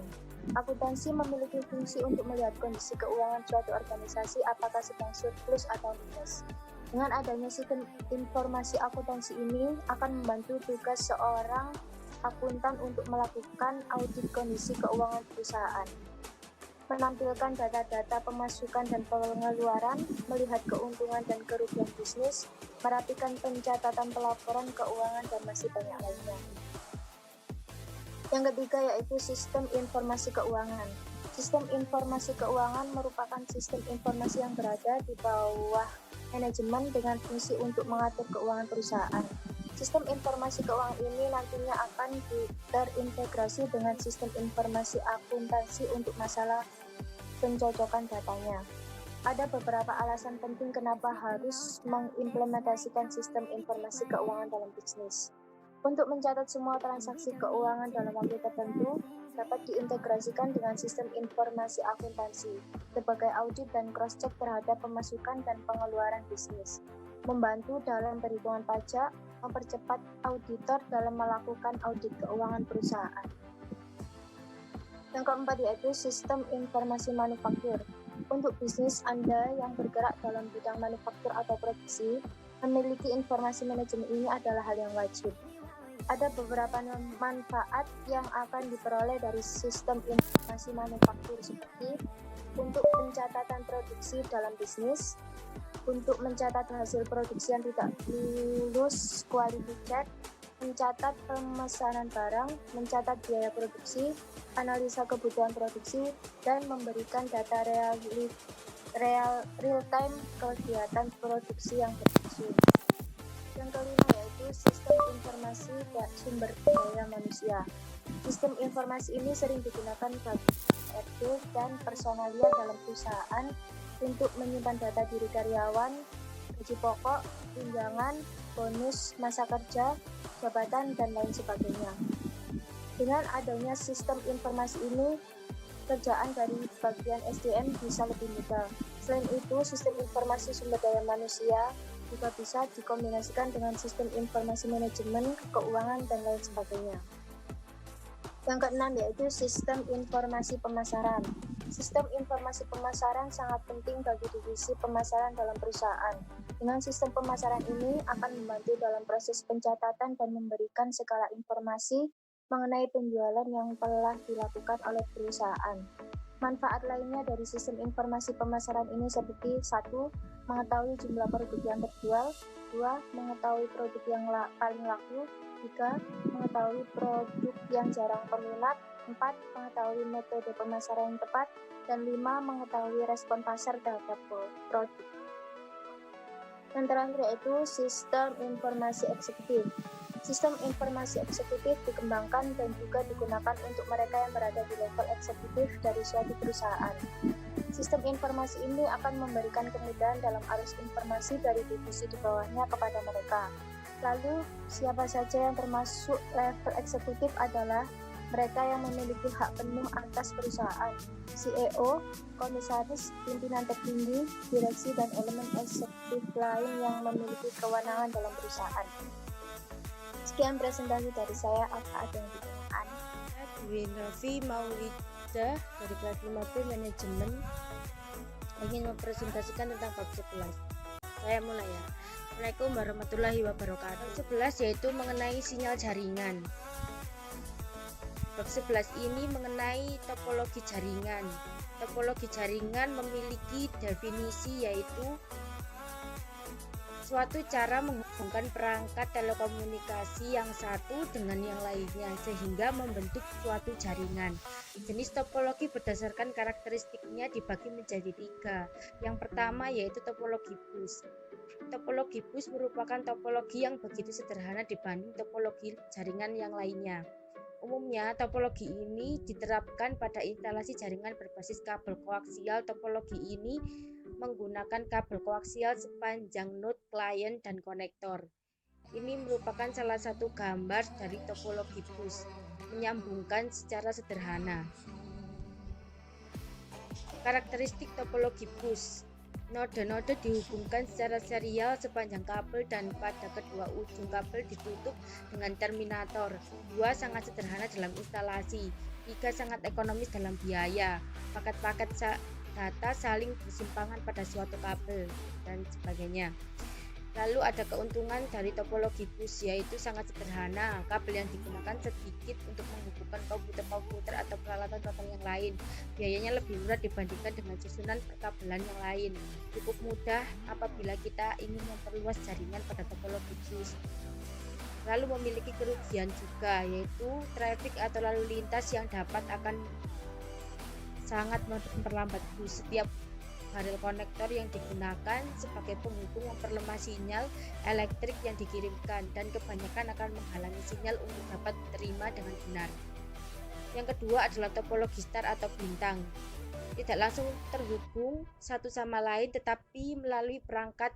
Akuntansi memiliki fungsi untuk melihat kondisi keuangan suatu organisasi apakah sedang surplus atau minus. Dengan adanya sistem informasi akuntansi ini akan membantu tugas seorang akuntan untuk melakukan audit kondisi keuangan perusahaan, menampilkan data-data pemasukan dan pengeluaran, melihat keuntungan dan kerugian bisnis, merapikan pencatatan pelaporan keuangan, dan masih banyak lainnya. Yang ketiga yaitu sistem informasi keuangan. Sistem informasi keuangan merupakan sistem informasi yang berada di bawah manajemen dengan fungsi untuk mengatur keuangan perusahaan. Sistem informasi keuangan ini nantinya akan terintegrasi dengan sistem informasi akuntansi untuk masalah pencocokan datanya. Ada beberapa alasan penting kenapa harus mengimplementasikan sistem informasi keuangan dalam bisnis. Untuk mencatat semua transaksi keuangan dalam waktu tertentu, dapat diintegrasikan dengan sistem informasi akuntansi sebagai audit dan cross-check terhadap pemasukan dan pengeluaran bisnis, membantu dalam perhitungan pajak, mempercepat auditor dalam melakukan audit keuangan perusahaan. Yang keempat yaitu sistem informasi manufaktur. Untuk bisnis Anda yang bergerak dalam bidang manufaktur atau produksi, memiliki informasi manajemen ini adalah hal yang wajib. Ada beberapa manfaat yang akan diperoleh dari sistem informasi manufaktur seperti untuk pencatatan produksi dalam bisnis, untuk mencatat hasil produksi yang tidak lulus quality check, mencatat pemesanan barang, mencatat biaya produksi, analisa kebutuhan produksi, dan memberikan data real-time kegiatan produksi yang berlangsung. Yang kelima yaitu sistem informasi dan sumber daya manusia. Sistem informasi ini sering digunakan bagi HRD dan personalia dalam perusahaan untuk menyimpan data diri karyawan, gaji pokok, tunjangan, bonus, masa kerja, jabatan, dan lain sebagainya. Dengan adanya sistem informasi ini, kerjaan dari bagian SDM bisa lebih mudah. Selain itu, sistem informasi sumber daya manusia juga bisa dikombinasikan dengan sistem informasi manajemen, keuangan, dan lain sebagainya. Yang keenam yaitu sistem informasi pemasaran. Sistem informasi pemasaran sangat penting bagi divisi pemasaran dalam perusahaan. Dengan sistem pemasaran ini akan membantu dalam proses pencatatan dan memberikan segala informasi mengenai penjualan yang telah dilakukan oleh perusahaan. Manfaat lainnya dari sistem informasi pemasaran ini seperti 1. Mengetahui jumlah produk yang terjual, 2. Mengetahui produk yang paling laku, 3. Mengetahui produk yang jarang peminat, 4. Mengetahui metode pemasaran yang tepat, dan 5. Mengetahui respon pasar terhadap produk. Yang terakhir yaitu sistem informasi eksekutif. Sistem informasi eksekutif dikembangkan dan juga digunakan untuk mereka yang berada di level eksekutif dari suatu perusahaan. Sistem informasi ini akan memberikan kemudahan dalam arus informasi dari divisi di bawahnya kepada mereka. Lalu, siapa saja yang termasuk level eksekutif adalah mereka yang memiliki hak penuh atas perusahaan, CEO, komisaris, pimpinan tertinggi, direksi, dan elemen eksekutif lain yang memiliki kewenangan dalam perusahaan. Sekian presentasi dari saya, apa ada yang ditanyakan? Dwi Novi Maulida dari kelas 5B Manajemen ingin mempresentasikan tentang bab 11. Saya mulai ya. Assalamualaikum warahmatullahi wabarakatuh. 11 yaitu mengenai sinyal jaringan. Bab 11 ini mengenai topologi jaringan. Topologi jaringan memiliki definisi yaitu suatu cara menghubungkan perangkat telekomunikasi yang satu dengan yang lainnya sehingga membentuk suatu jaringan. Jenis topologi berdasarkan karakteristiknya dibagi menjadi 3. Yang pertama yaitu topologi bus. Topologi bus merupakan topologi yang begitu sederhana dibanding topologi jaringan yang lainnya. Umumnya, topologi ini diterapkan pada instalasi jaringan berbasis kabel koaksial. Topologi ini menggunakan kabel koaksial sepanjang node klien dan konektor. Ini merupakan salah satu gambar dari topologi bus, menyambungkan secara sederhana. Karakteristik topologi bus. Node-node dihubungkan secara serial sepanjang kabel dan pada kedua ujung kabel ditutup dengan terminator. 2. Sangat sederhana dalam instalasi. 3. Sangat ekonomis dalam biaya. Paket-paket data saling bersimpangan pada suatu kabel dan sebagainya. Lalu ada keuntungan dari topologi bus yaitu sangat sederhana. Kabel yang digunakan sedikit untuk menghubungkan komputer-komputer atau peralatan yang lain. Biayanya lebih murah dibandingkan dengan susunan perkabelan yang lain. Cukup mudah apabila kita ingin memperluas jaringan pada topologi bus. Lalu memiliki kerugian juga yaitu traffic atau lalu lintas yang dapat akan sangat memperlambat bus. Setiap barel konektor yang digunakan sebagai penghubung memperlemah sinyal elektrik yang dikirimkan dan kebanyakan akan menghalangi sinyal untuk dapat diterima dengan benar. Yang kedua adalah topologi star atau bintang. Tidak langsung terhubung satu sama lain tetapi melalui perangkat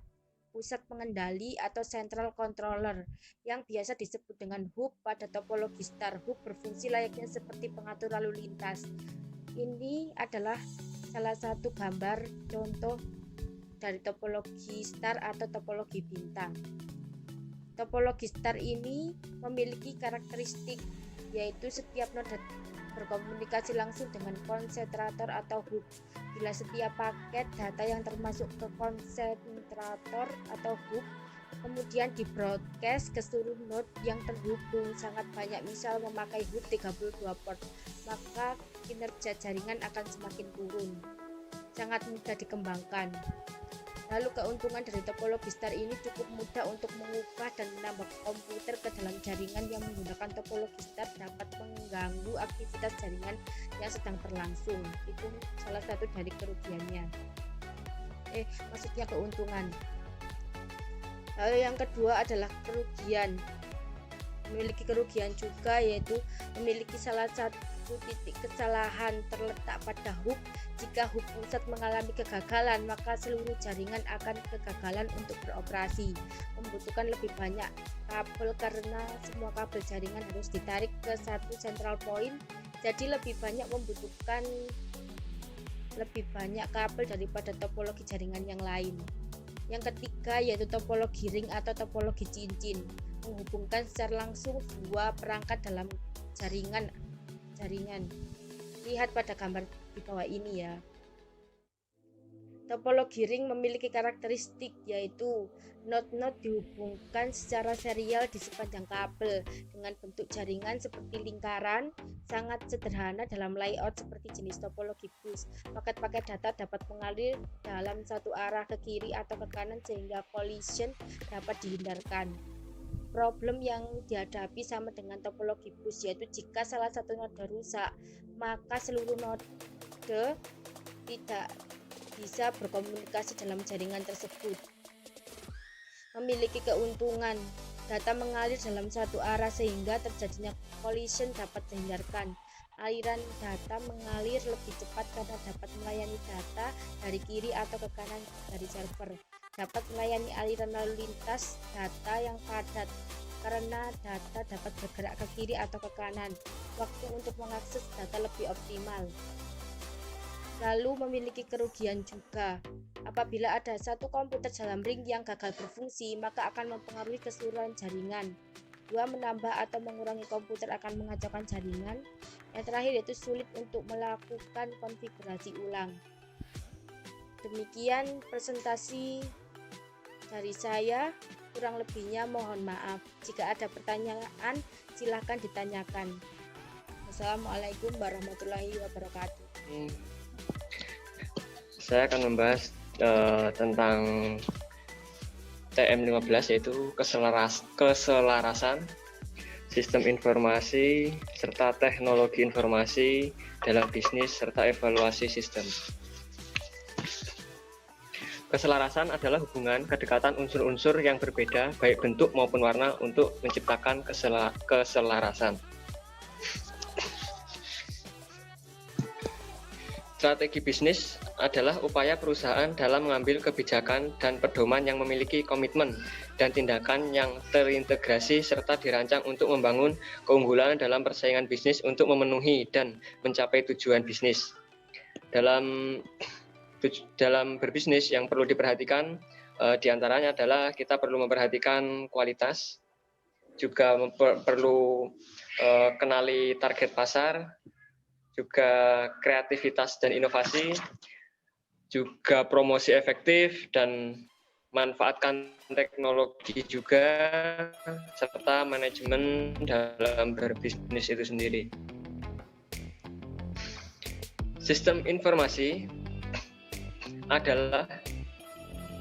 pusat pengendali atau central controller yang biasa disebut dengan hub pada topologi star. Hub berfungsi layaknya seperti pengatur lalu lintas. Ini adalah salah satu gambar contoh dari topologi star atau topologi bintang. Topologi star ini memiliki karakteristik yaitu setiap noda berkomunikasi langsung dengan konsentrator atau hub. Bila setiap paket data yang termasuk ke konsentrator atau hub kemudian di broadcast ke seluruh node yang terhubung sangat banyak, misal memakai hub 32 port, maka kinerja jaringan akan semakin turun. Sangat mudah dikembangkan. Lalu keuntungan dari topologi star ini cukup mudah untuk mengubah dan menambah komputer ke dalam jaringan yang menggunakan topologi star dapat mengganggu aktivitas jaringan yang sedang berlangsung. Itu salah satu dari kerugiannya. Maksudnya keuntungan. Lalu yang kedua adalah kerugian. Memiliki kerugian juga, yaitu memiliki salah satu titik kesalahan terletak pada hub. Jika hub pusat mengalami kegagalan, maka seluruh jaringan akan kegagalan untuk beroperasi. Membutuhkan lebih banyak kabel karena semua kabel jaringan harus ditarik ke satu central point. Jadi membutuhkan lebih banyak kabel daripada topologi jaringan yang lain. Yang ketiga yaitu topologi ring atau topologi cincin, menghubungkan secara langsung dua perangkat dalam jaringan. Lihat pada gambar di bawah ini ya. Topologi ring memiliki karakteristik yaitu node-node dihubungkan secara serial di sepanjang kabel dengan bentuk jaringan seperti lingkaran, sangat sederhana dalam layout seperti jenis topologi bus. Paket-paket data dapat mengalir dalam satu arah ke kiri atau ke kanan sehingga collision dapat dihindarkan. Problem yang dihadapi sama dengan topologi bus, yaitu jika salah satu node rusak, maka seluruh node tidak bisa berkomunikasi dalam jaringan tersebut. Memiliki keuntungan, data mengalir dalam satu arah sehingga terjadinya collision dapat dihindarkan. Aliran data mengalir lebih cepat karena dapat melayani data dari kiri atau ke kanan dari server. Dapat melayani aliran lalu lintas data yang padat karena data dapat bergerak ke kiri atau ke kanan. Waktu untuk mengakses data lebih optimal. Lalu memiliki kerugian juga. Apabila ada satu komputer dalam ring yang gagal berfungsi, maka akan mempengaruhi keseluruhan jaringan. 2. Menambah atau mengurangi komputer akan mengacaukan jaringan. Yang terakhir yaitu sulit untuk melakukan konfigurasi ulang. Demikian presentasi dari saya, kurang lebihnya mohon maaf. Jika ada pertanyaan silahkan ditanyakan. Wassalamualaikum warahmatullahi wabarakatuh. Saya akan membahas tentang TM15 yaitu keselarasan sistem informasi serta teknologi informasi dalam bisnis serta evaluasi sistem. Keselarasan adalah hubungan kedekatan unsur-unsur yang berbeda baik bentuk maupun warna untuk menciptakan keselarasan. Strategi bisnis adalah upaya perusahaan dalam mengambil kebijakan dan pedoman yang memiliki komitmen dan tindakan yang terintegrasi serta dirancang untuk membangun keunggulan dalam persaingan bisnis untuk memenuhi dan mencapai tujuan bisnis. Dalam berbisnis yang perlu diperhatikan diantaranya adalah kita perlu memperhatikan kualitas, juga perlu kenali target pasar, juga kreativitas dan inovasi, juga promosi efektif dan manfaatkan teknologi juga, serta manajemen dalam berbisnis itu sendiri. Sistem informasi adalah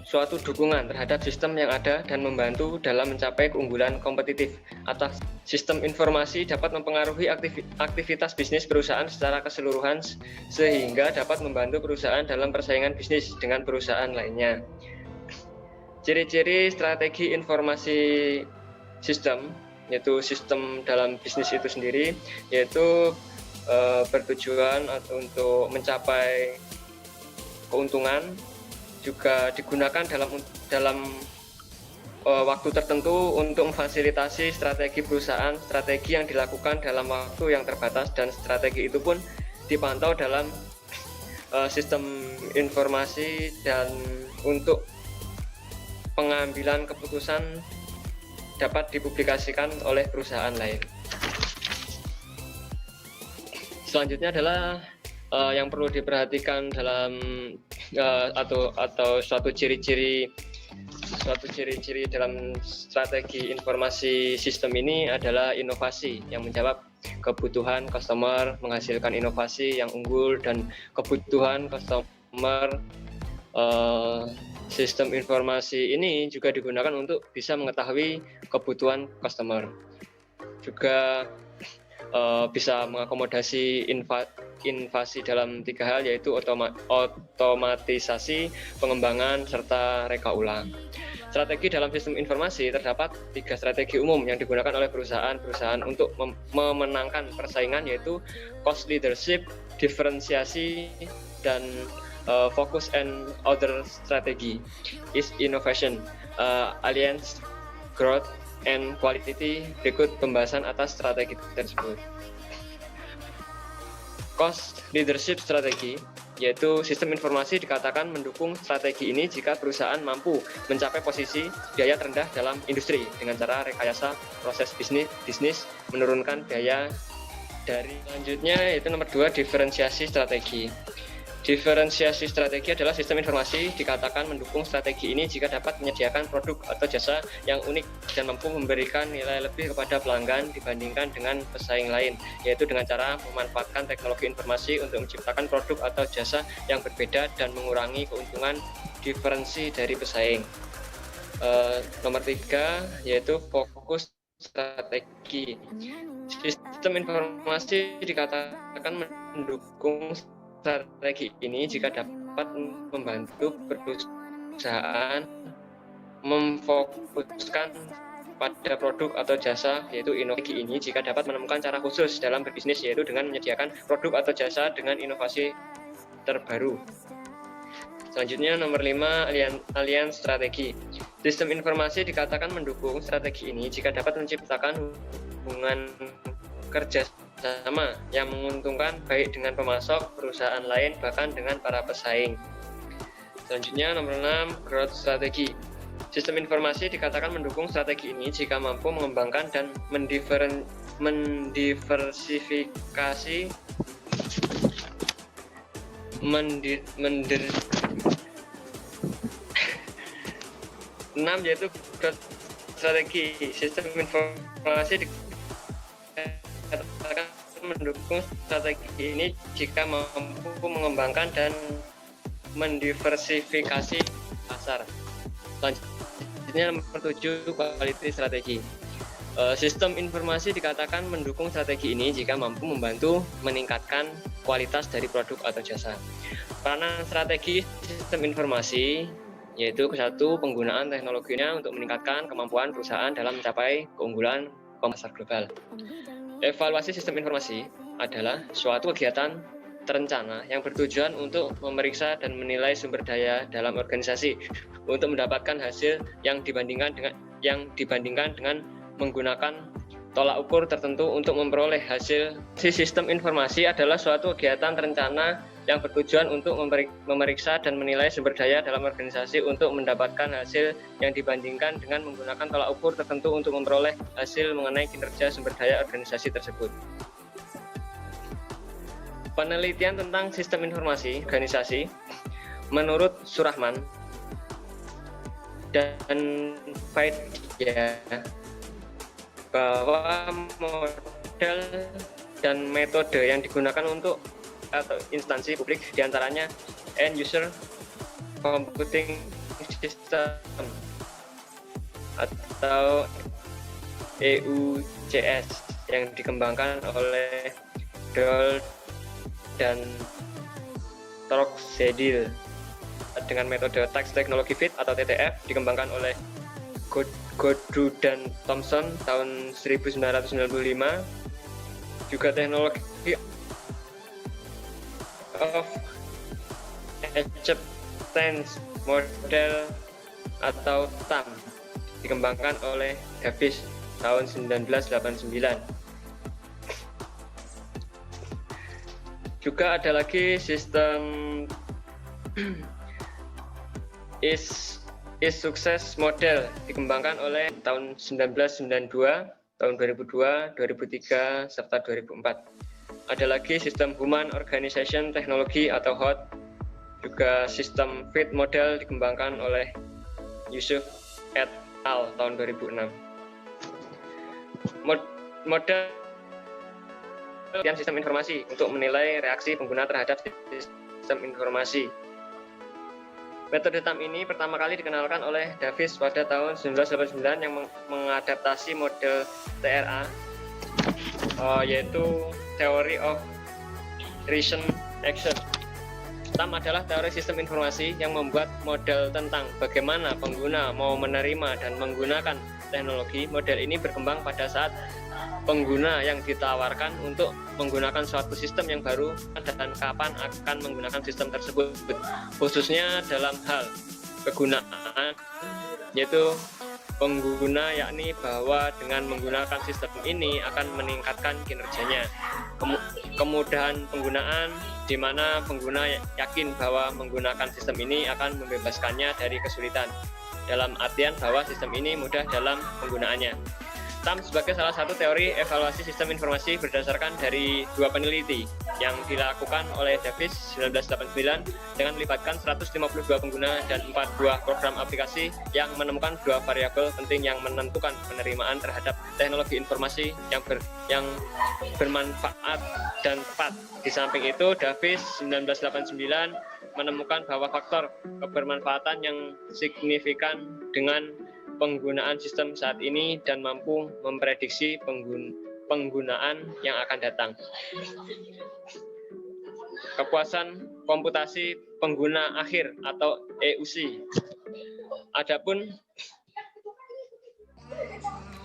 suatu dukungan terhadap sistem yang ada dan membantu dalam mencapai keunggulan kompetitif. Atas sistem informasi dapat mempengaruhi aktivitas bisnis perusahaan secara keseluruhan sehingga dapat membantu perusahaan dalam persaingan bisnis dengan perusahaan lainnya. Ciri-ciri strategi informasi sistem, yaitu sistem dalam bisnis itu sendiri, yaitu bertujuan untuk mencapai keuntungan, juga digunakan dalam waktu tertentu untuk memfasilitasi strategi perusahaan, strategi yang dilakukan dalam waktu yang terbatas, dan strategi itu pun dipantau dalam sistem informasi dan untuk pengambilan keputusan dapat dipublikasikan oleh perusahaan lain. Selanjutnya adalah yang perlu diperhatikan dalam atau suatu ciri-ciri dalam strategi informasi sistem ini adalah inovasi yang menjawab kebutuhan customer, menghasilkan inovasi yang unggul, dan kebutuhan customer. Sistem informasi ini juga digunakan untuk bisa mengetahui kebutuhan customer, juga bisa mengakomodasi inovasi dalam 3 hal, yaitu otomatisasi, pengembangan, serta reka ulang. Strategi dalam sistem informasi terdapat 3 strategi umum yang digunakan oleh perusahaan untuk memenangkan persaingan, yaitu cost leadership, diferensiasi, dan focus and other strategy is innovation, alliance, growth, and quality. Berikut pembahasan atas strategi tersebut. Cost leadership strategi, yaitu sistem informasi dikatakan mendukung strategi ini jika perusahaan mampu mencapai posisi biaya terendah dalam industri dengan cara rekayasa proses bisnis, menurunkan biaya dari. Selanjutnya yaitu nomor 2, diferensiasi strategi. Diferensiasi strategi adalah sistem informasi dikatakan mendukung strategi ini jika dapat menyediakan produk atau jasa yang unik dan mampu memberikan nilai lebih kepada pelanggan dibandingkan dengan pesaing lain, yaitu dengan cara memanfaatkan teknologi informasi untuk menciptakan produk atau jasa yang berbeda dan mengurangi keuntungan diferensi dari pesaing. Nomor 3 yaitu fokus strategi. Sistem informasi dikatakan mendukung strategi ini jika dapat membantu perusahaan memfokuskan pada produk atau jasa, yaitu inovasi ini jika dapat menemukan cara khusus dalam berbisnis, yaitu dengan menyediakan produk atau jasa dengan inovasi terbaru. Selanjutnya nomor 5, alliance strategi. Sistem informasi dikatakan mendukung strategi ini jika dapat menciptakan hubungan kerja sama yang menguntungkan baik dengan pemasok, perusahaan lain, bahkan dengan para pesaing. Selanjutnya nomor 6, growth strategi. Sistem informasi dikatakan mendukung strategi ini jika mampu mengembangkan dan mendiversifikasi 6 yaitu growth strategi. Sistem informasi dikatakan mendukung strategi ini jika mampu mengembangkan dan mendiversifikasi pasar. Selanjutnya nomor 7, quality strategi. Sistem informasi dikatakan mendukung strategi ini jika mampu membantu meningkatkan kualitas dari produk atau jasa. Peranan strategi sistem informasi yaitu satu, penggunaan teknologinya untuk meningkatkan kemampuan perusahaan dalam mencapai keunggulan pasar global. Evaluasi sistem informasi adalah suatu kegiatan terencana yang bertujuan untuk memeriksa dan menilai sumber daya dalam organisasi untuk mendapatkan hasil yang dibandingkan dengan menggunakan tolak ukur tertentu untuk memperoleh hasil. Sistem informasi adalah suatu kegiatan terencana yang bertujuan untuk memeriksa dan menilai sumber daya dalam organisasi untuk mendapatkan hasil yang dibandingkan dengan menggunakan tolak ukur tertentu untuk memperoleh hasil mengenai kinerja sumber daya organisasi tersebut. Penelitian tentang sistem informasi organisasi menurut Surahman dan Faidya bahwa model dan metode yang digunakan untuk atau instansi publik diantaranya end user computing system atau EUCS yang dikembangkan oleh Doll dan Torkzedil dengan metode Text Technology Fit atau TTF dikembangkan oleh Godreau dan Thompson tahun 1995. Juga teknologi of acceptance model atau TAM dikembangkan oleh Davis tahun 1989. Juga ada lagi sistem is sukses model dikembangkan oleh tahun 1992, tahun 2002, 2003, serta 2004. Ada lagi sistem Human Organization Technology atau HOT. Juga sistem FIT model dikembangkan oleh Yusuf et al. Tahun 2006. Model dan sistem informasi untuk menilai reaksi pengguna terhadap sistem informasi. Metode TAM ini pertama kali dikenalkan oleh Davis pada tahun 1989 yang mengadaptasi model TRA, yaitu Theory of Reason Action. TAM adalah teori sistem informasi yang membuat model tentang bagaimana pengguna mau menerima dan menggunakan teknologi. Model ini berkembang pada saat pengguna yang ditawarkan untuk menggunakan suatu sistem yang baru dan kapan akan menggunakan sistem tersebut, khususnya dalam hal kegunaan, yaitu pengguna, yakni bahwa dengan menggunakan sistem ini akan meningkatkan kinerjanya. Kemudahan penggunaan, di mana pengguna yakin bahwa menggunakan sistem ini akan membebaskannya dari kesulitan, dalam artian bahwa sistem ini mudah dalam penggunaannya. TAM sebagai salah satu teori evaluasi sistem informasi berdasarkan dari dua peneliti yang dilakukan oleh Davis 1989 dengan melibatkan 152 pengguna dan 4 buah program aplikasi yang menemukan dua variabel penting yang menentukan penerimaan terhadap teknologi informasi yang bermanfaat dan tepat. Di samping itu, Davis 1989 menemukan bahwa faktor kebermanfaatan yang signifikan dengan penggunaan sistem saat ini dan mampu memprediksi penggunaan yang akan datang. Kepuasan komputasi pengguna akhir atau EUC. Adapun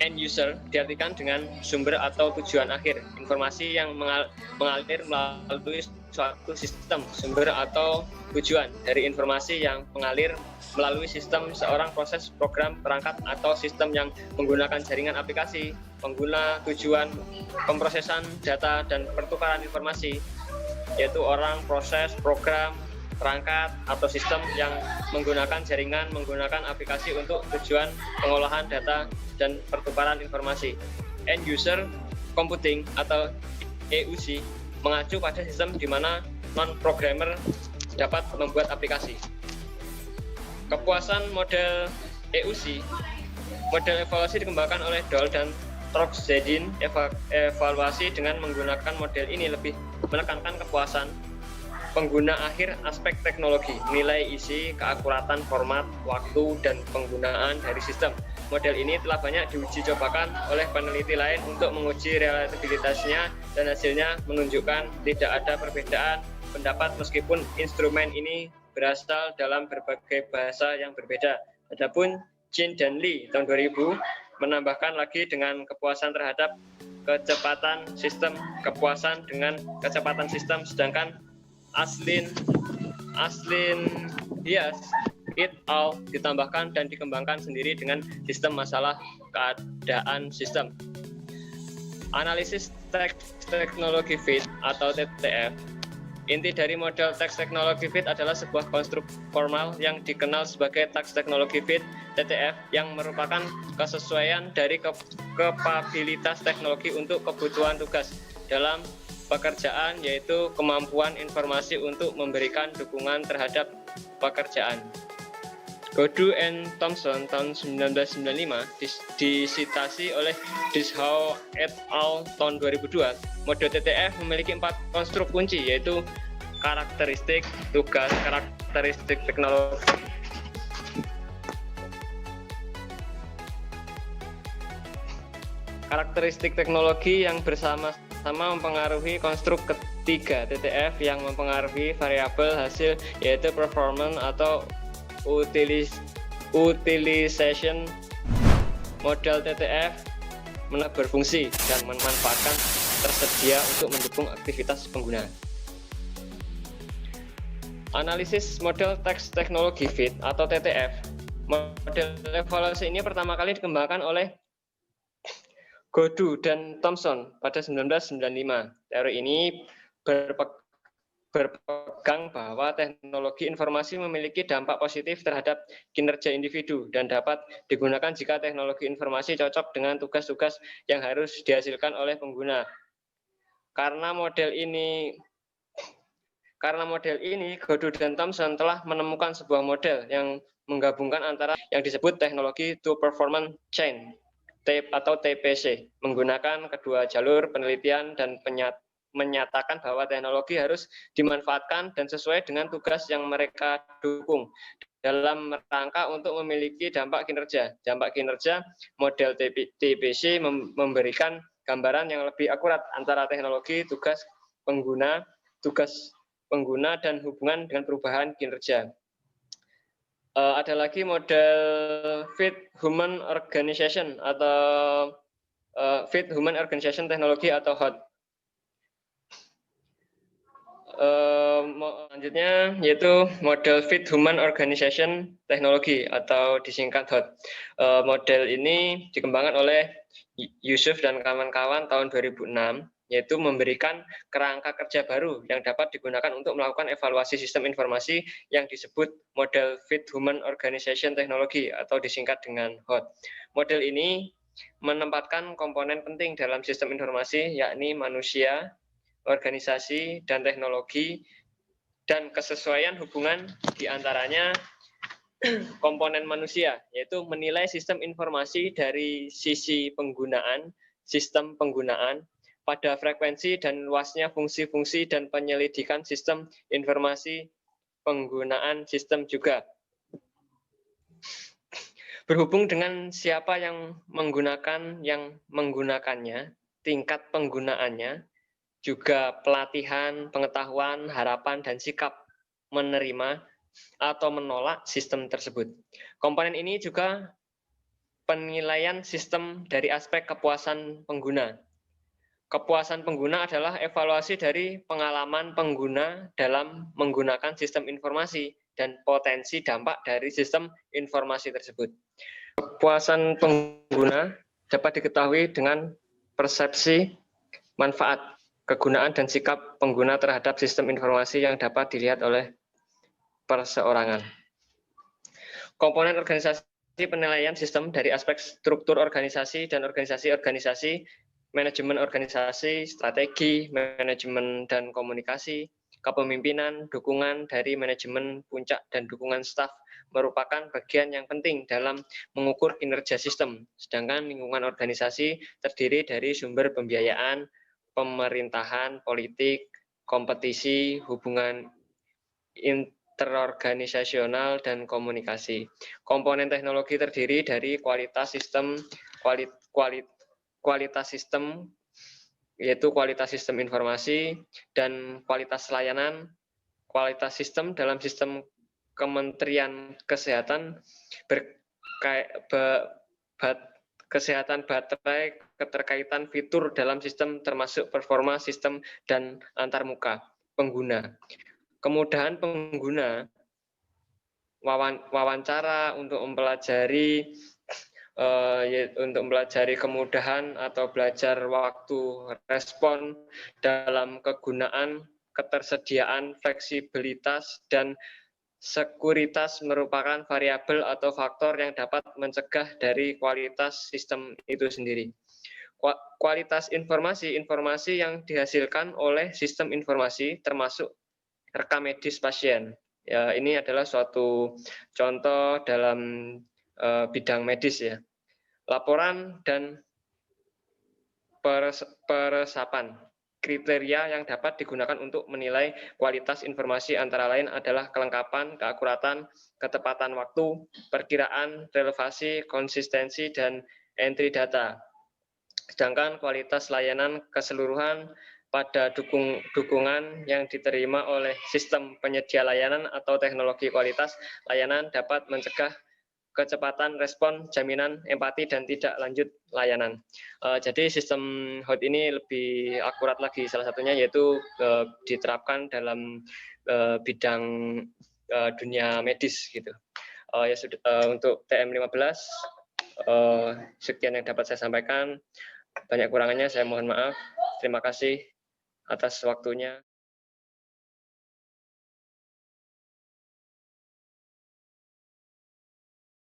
end user diartikan dengan sumber atau tujuan akhir, informasi yang mengalir melalui suatu sistem. Sumber atau tujuan dari informasi yang mengalir melalui sistem seorang proses, program, perangkat, atau sistem yang menggunakan jaringan aplikasi. Pengguna, tujuan, pemrosesan data, dan pertukaran informasi, yaitu orang, proses, program, perangkat, atau sistem yang menggunakan jaringan, menggunakan aplikasi untuk tujuan pengolahan data dan pertukaran informasi. End user computing atau EUC mengacu pada sistem di mana non-programmer dapat membuat aplikasi. Kepuasan model EUC. Model evaluasi dikembangkan oleh Doll dan Troxedin. Evaluasi dengan menggunakan model ini lebih menekankan kepuasan pengguna akhir aspek teknologi, nilai isi, keakuratan format, waktu, dan penggunaan dari sistem. Model ini telah banyak diuji cobakan oleh peneliti lain untuk menguji realitabilitasnya, dan hasilnya menunjukkan tidak ada perbedaan pendapat meskipun instrumen ini berasal dalam berbagai bahasa yang berbeda. Adapun Jin dan Lee tahun 2000 menambahkan lagi dengan kepuasan terhadap kecepatan sistem, kepuasan dengan kecepatan sistem, sedangkan Aslin Hias et al. Ditambahkan dan dikembangkan sendiri dengan sistem masalah keadaan sistem. Analisis Text Technology Fit atau TTF. Inti dari model Text Technology Fit adalah sebuah konstruk formal yang dikenal sebagai Text Technology Fit (TTF) yang merupakan kesesuaian dari kapabilitas teknologi untuk kebutuhan tugas dalam pekerjaan, yaitu kemampuan informasi untuk memberikan dukungan terhadap pekerjaan. Godu and Thompson tahun 1995 disitasi oleh Dishow et al. Tahun 2002. Model TTF memiliki 4 konstruk kunci, yaitu karakteristik tugas, karakteristik teknologi, karakteristik teknologi yang bersama-sama mempengaruhi konstruk ketiga TTF yang mempengaruhi variabel hasil, yaitu performance atau utilization. Model TTF berfungsi dan memanfaatkan tersedia untuk mendukung aktivitas pengguna. Analisis model Text Technology Fit atau TTF. Model evaluasi ini pertama kali dikembangkan oleh Godu dan Thomson pada 1995. Teori ini berpegang bahwa teknologi informasi memiliki dampak positif terhadap kinerja individu dan dapat digunakan jika teknologi informasi cocok dengan tugas-tugas yang harus dihasilkan oleh pengguna. Karena model ini, Godu dan Thomson telah menemukan sebuah model yang menggabungkan antara yang disebut teknologi to performance chain atau TPC, menggunakan kedua jalur penelitian dan menyatakan bahwa teknologi harus dimanfaatkan dan sesuai dengan tugas yang mereka dukung dalam rangka untuk memiliki dampak kinerja. Dampak kinerja model TPC memberikan gambaran yang lebih akurat antara teknologi, tugas pengguna, dan hubungan dengan perubahan kinerja. Ada lagi model Fit Human Organization atau Fit Human Organization Technology atau HOT. Selanjutnya yaitu model Fit Human Organization Technology atau disingkat HOT. Model ini dikembangkan oleh Yusuf dan kawan-kawan tahun 2006, yaitu memberikan kerangka kerja baru yang dapat digunakan untuk melakukan evaluasi sistem informasi yang disebut model Fit Human Organization Technology atau disingkat dengan HOT. Model ini menempatkan komponen penting dalam sistem informasi, yakni manusia, organisasi, dan teknologi, dan kesesuaian hubungan diantaranya komponen manusia, yaitu menilai sistem informasi dari sisi penggunaan, sistem penggunaan, pada frekuensi dan luasnya fungsi-fungsi dan penyelidikan sistem informasi penggunaan sistem juga. Berhubung dengan siapa yang menggunakannya, tingkat penggunaannya, juga pelatihan, pengetahuan, harapan, dan sikap menerima atau menolak sistem tersebut. Komponen ini juga penilaian sistem dari aspek kepuasan pengguna. Kepuasan pengguna adalah evaluasi dari pengalaman pengguna dalam menggunakan sistem informasi dan potensi dampak dari sistem informasi tersebut. Kepuasan pengguna dapat diketahui dengan persepsi, manfaat, kegunaan, dan sikap pengguna terhadap sistem informasi yang dapat dilihat oleh perseorangan. Komponen organisasi penilaian sistem dari aspek struktur organisasi dan organisasi-organisasi, manajemen organisasi, strategi, manajemen dan komunikasi, kepemimpinan, dukungan dari manajemen puncak, dan dukungan staf merupakan bagian yang penting dalam mengukur kinerja sistem. Sedangkan lingkungan organisasi terdiri dari sumber pembiayaan, pemerintahan, politik, kompetisi, hubungan interorganisasional, dan komunikasi. Komponen teknologi terdiri dari kualitas sistem, kualitas sistem, yaitu kualitas sistem informasi, dan kualitas layanan. Kualitas sistem dalam sistem Kementerian Kesehatan, kesehatan baterai, keterkaitan fitur dalam sistem termasuk performa sistem dan antarmuka pengguna. Kemudahan pengguna, wawancara untuk mempelajari kemudahan atau belajar waktu respon dalam kegunaan, ketersediaan, fleksibilitas, dan sekuritas merupakan variabel atau faktor yang dapat mencegah dari kualitas sistem itu sendiri. Kualitas informasi yang dihasilkan oleh sistem informasi termasuk rekam medis pasien. Ya, ini adalah suatu contoh dalam bidang medis ya. Laporan dan peresapan. Kriteria yang dapat digunakan untuk menilai kualitas informasi antara lain adalah kelengkapan, keakuratan, ketepatan waktu, perkiraan, relevansi, konsistensi, dan entry data. Sedangkan kualitas layanan keseluruhan pada dukungan yang diterima oleh sistem penyedia layanan atau teknologi kualitas layanan dapat mencegah kecepatan respon, jaminan, empati, dan tidak lanjut layanan. Jadi sistem HOT ini lebih akurat lagi, salah satunya yaitu diterapkan dalam bidang dunia medis gitu. Ya sudah, untuk TM15 sekian yang dapat saya sampaikan. Banyak kurangannya saya mohon maaf. Terima kasih atas waktunya.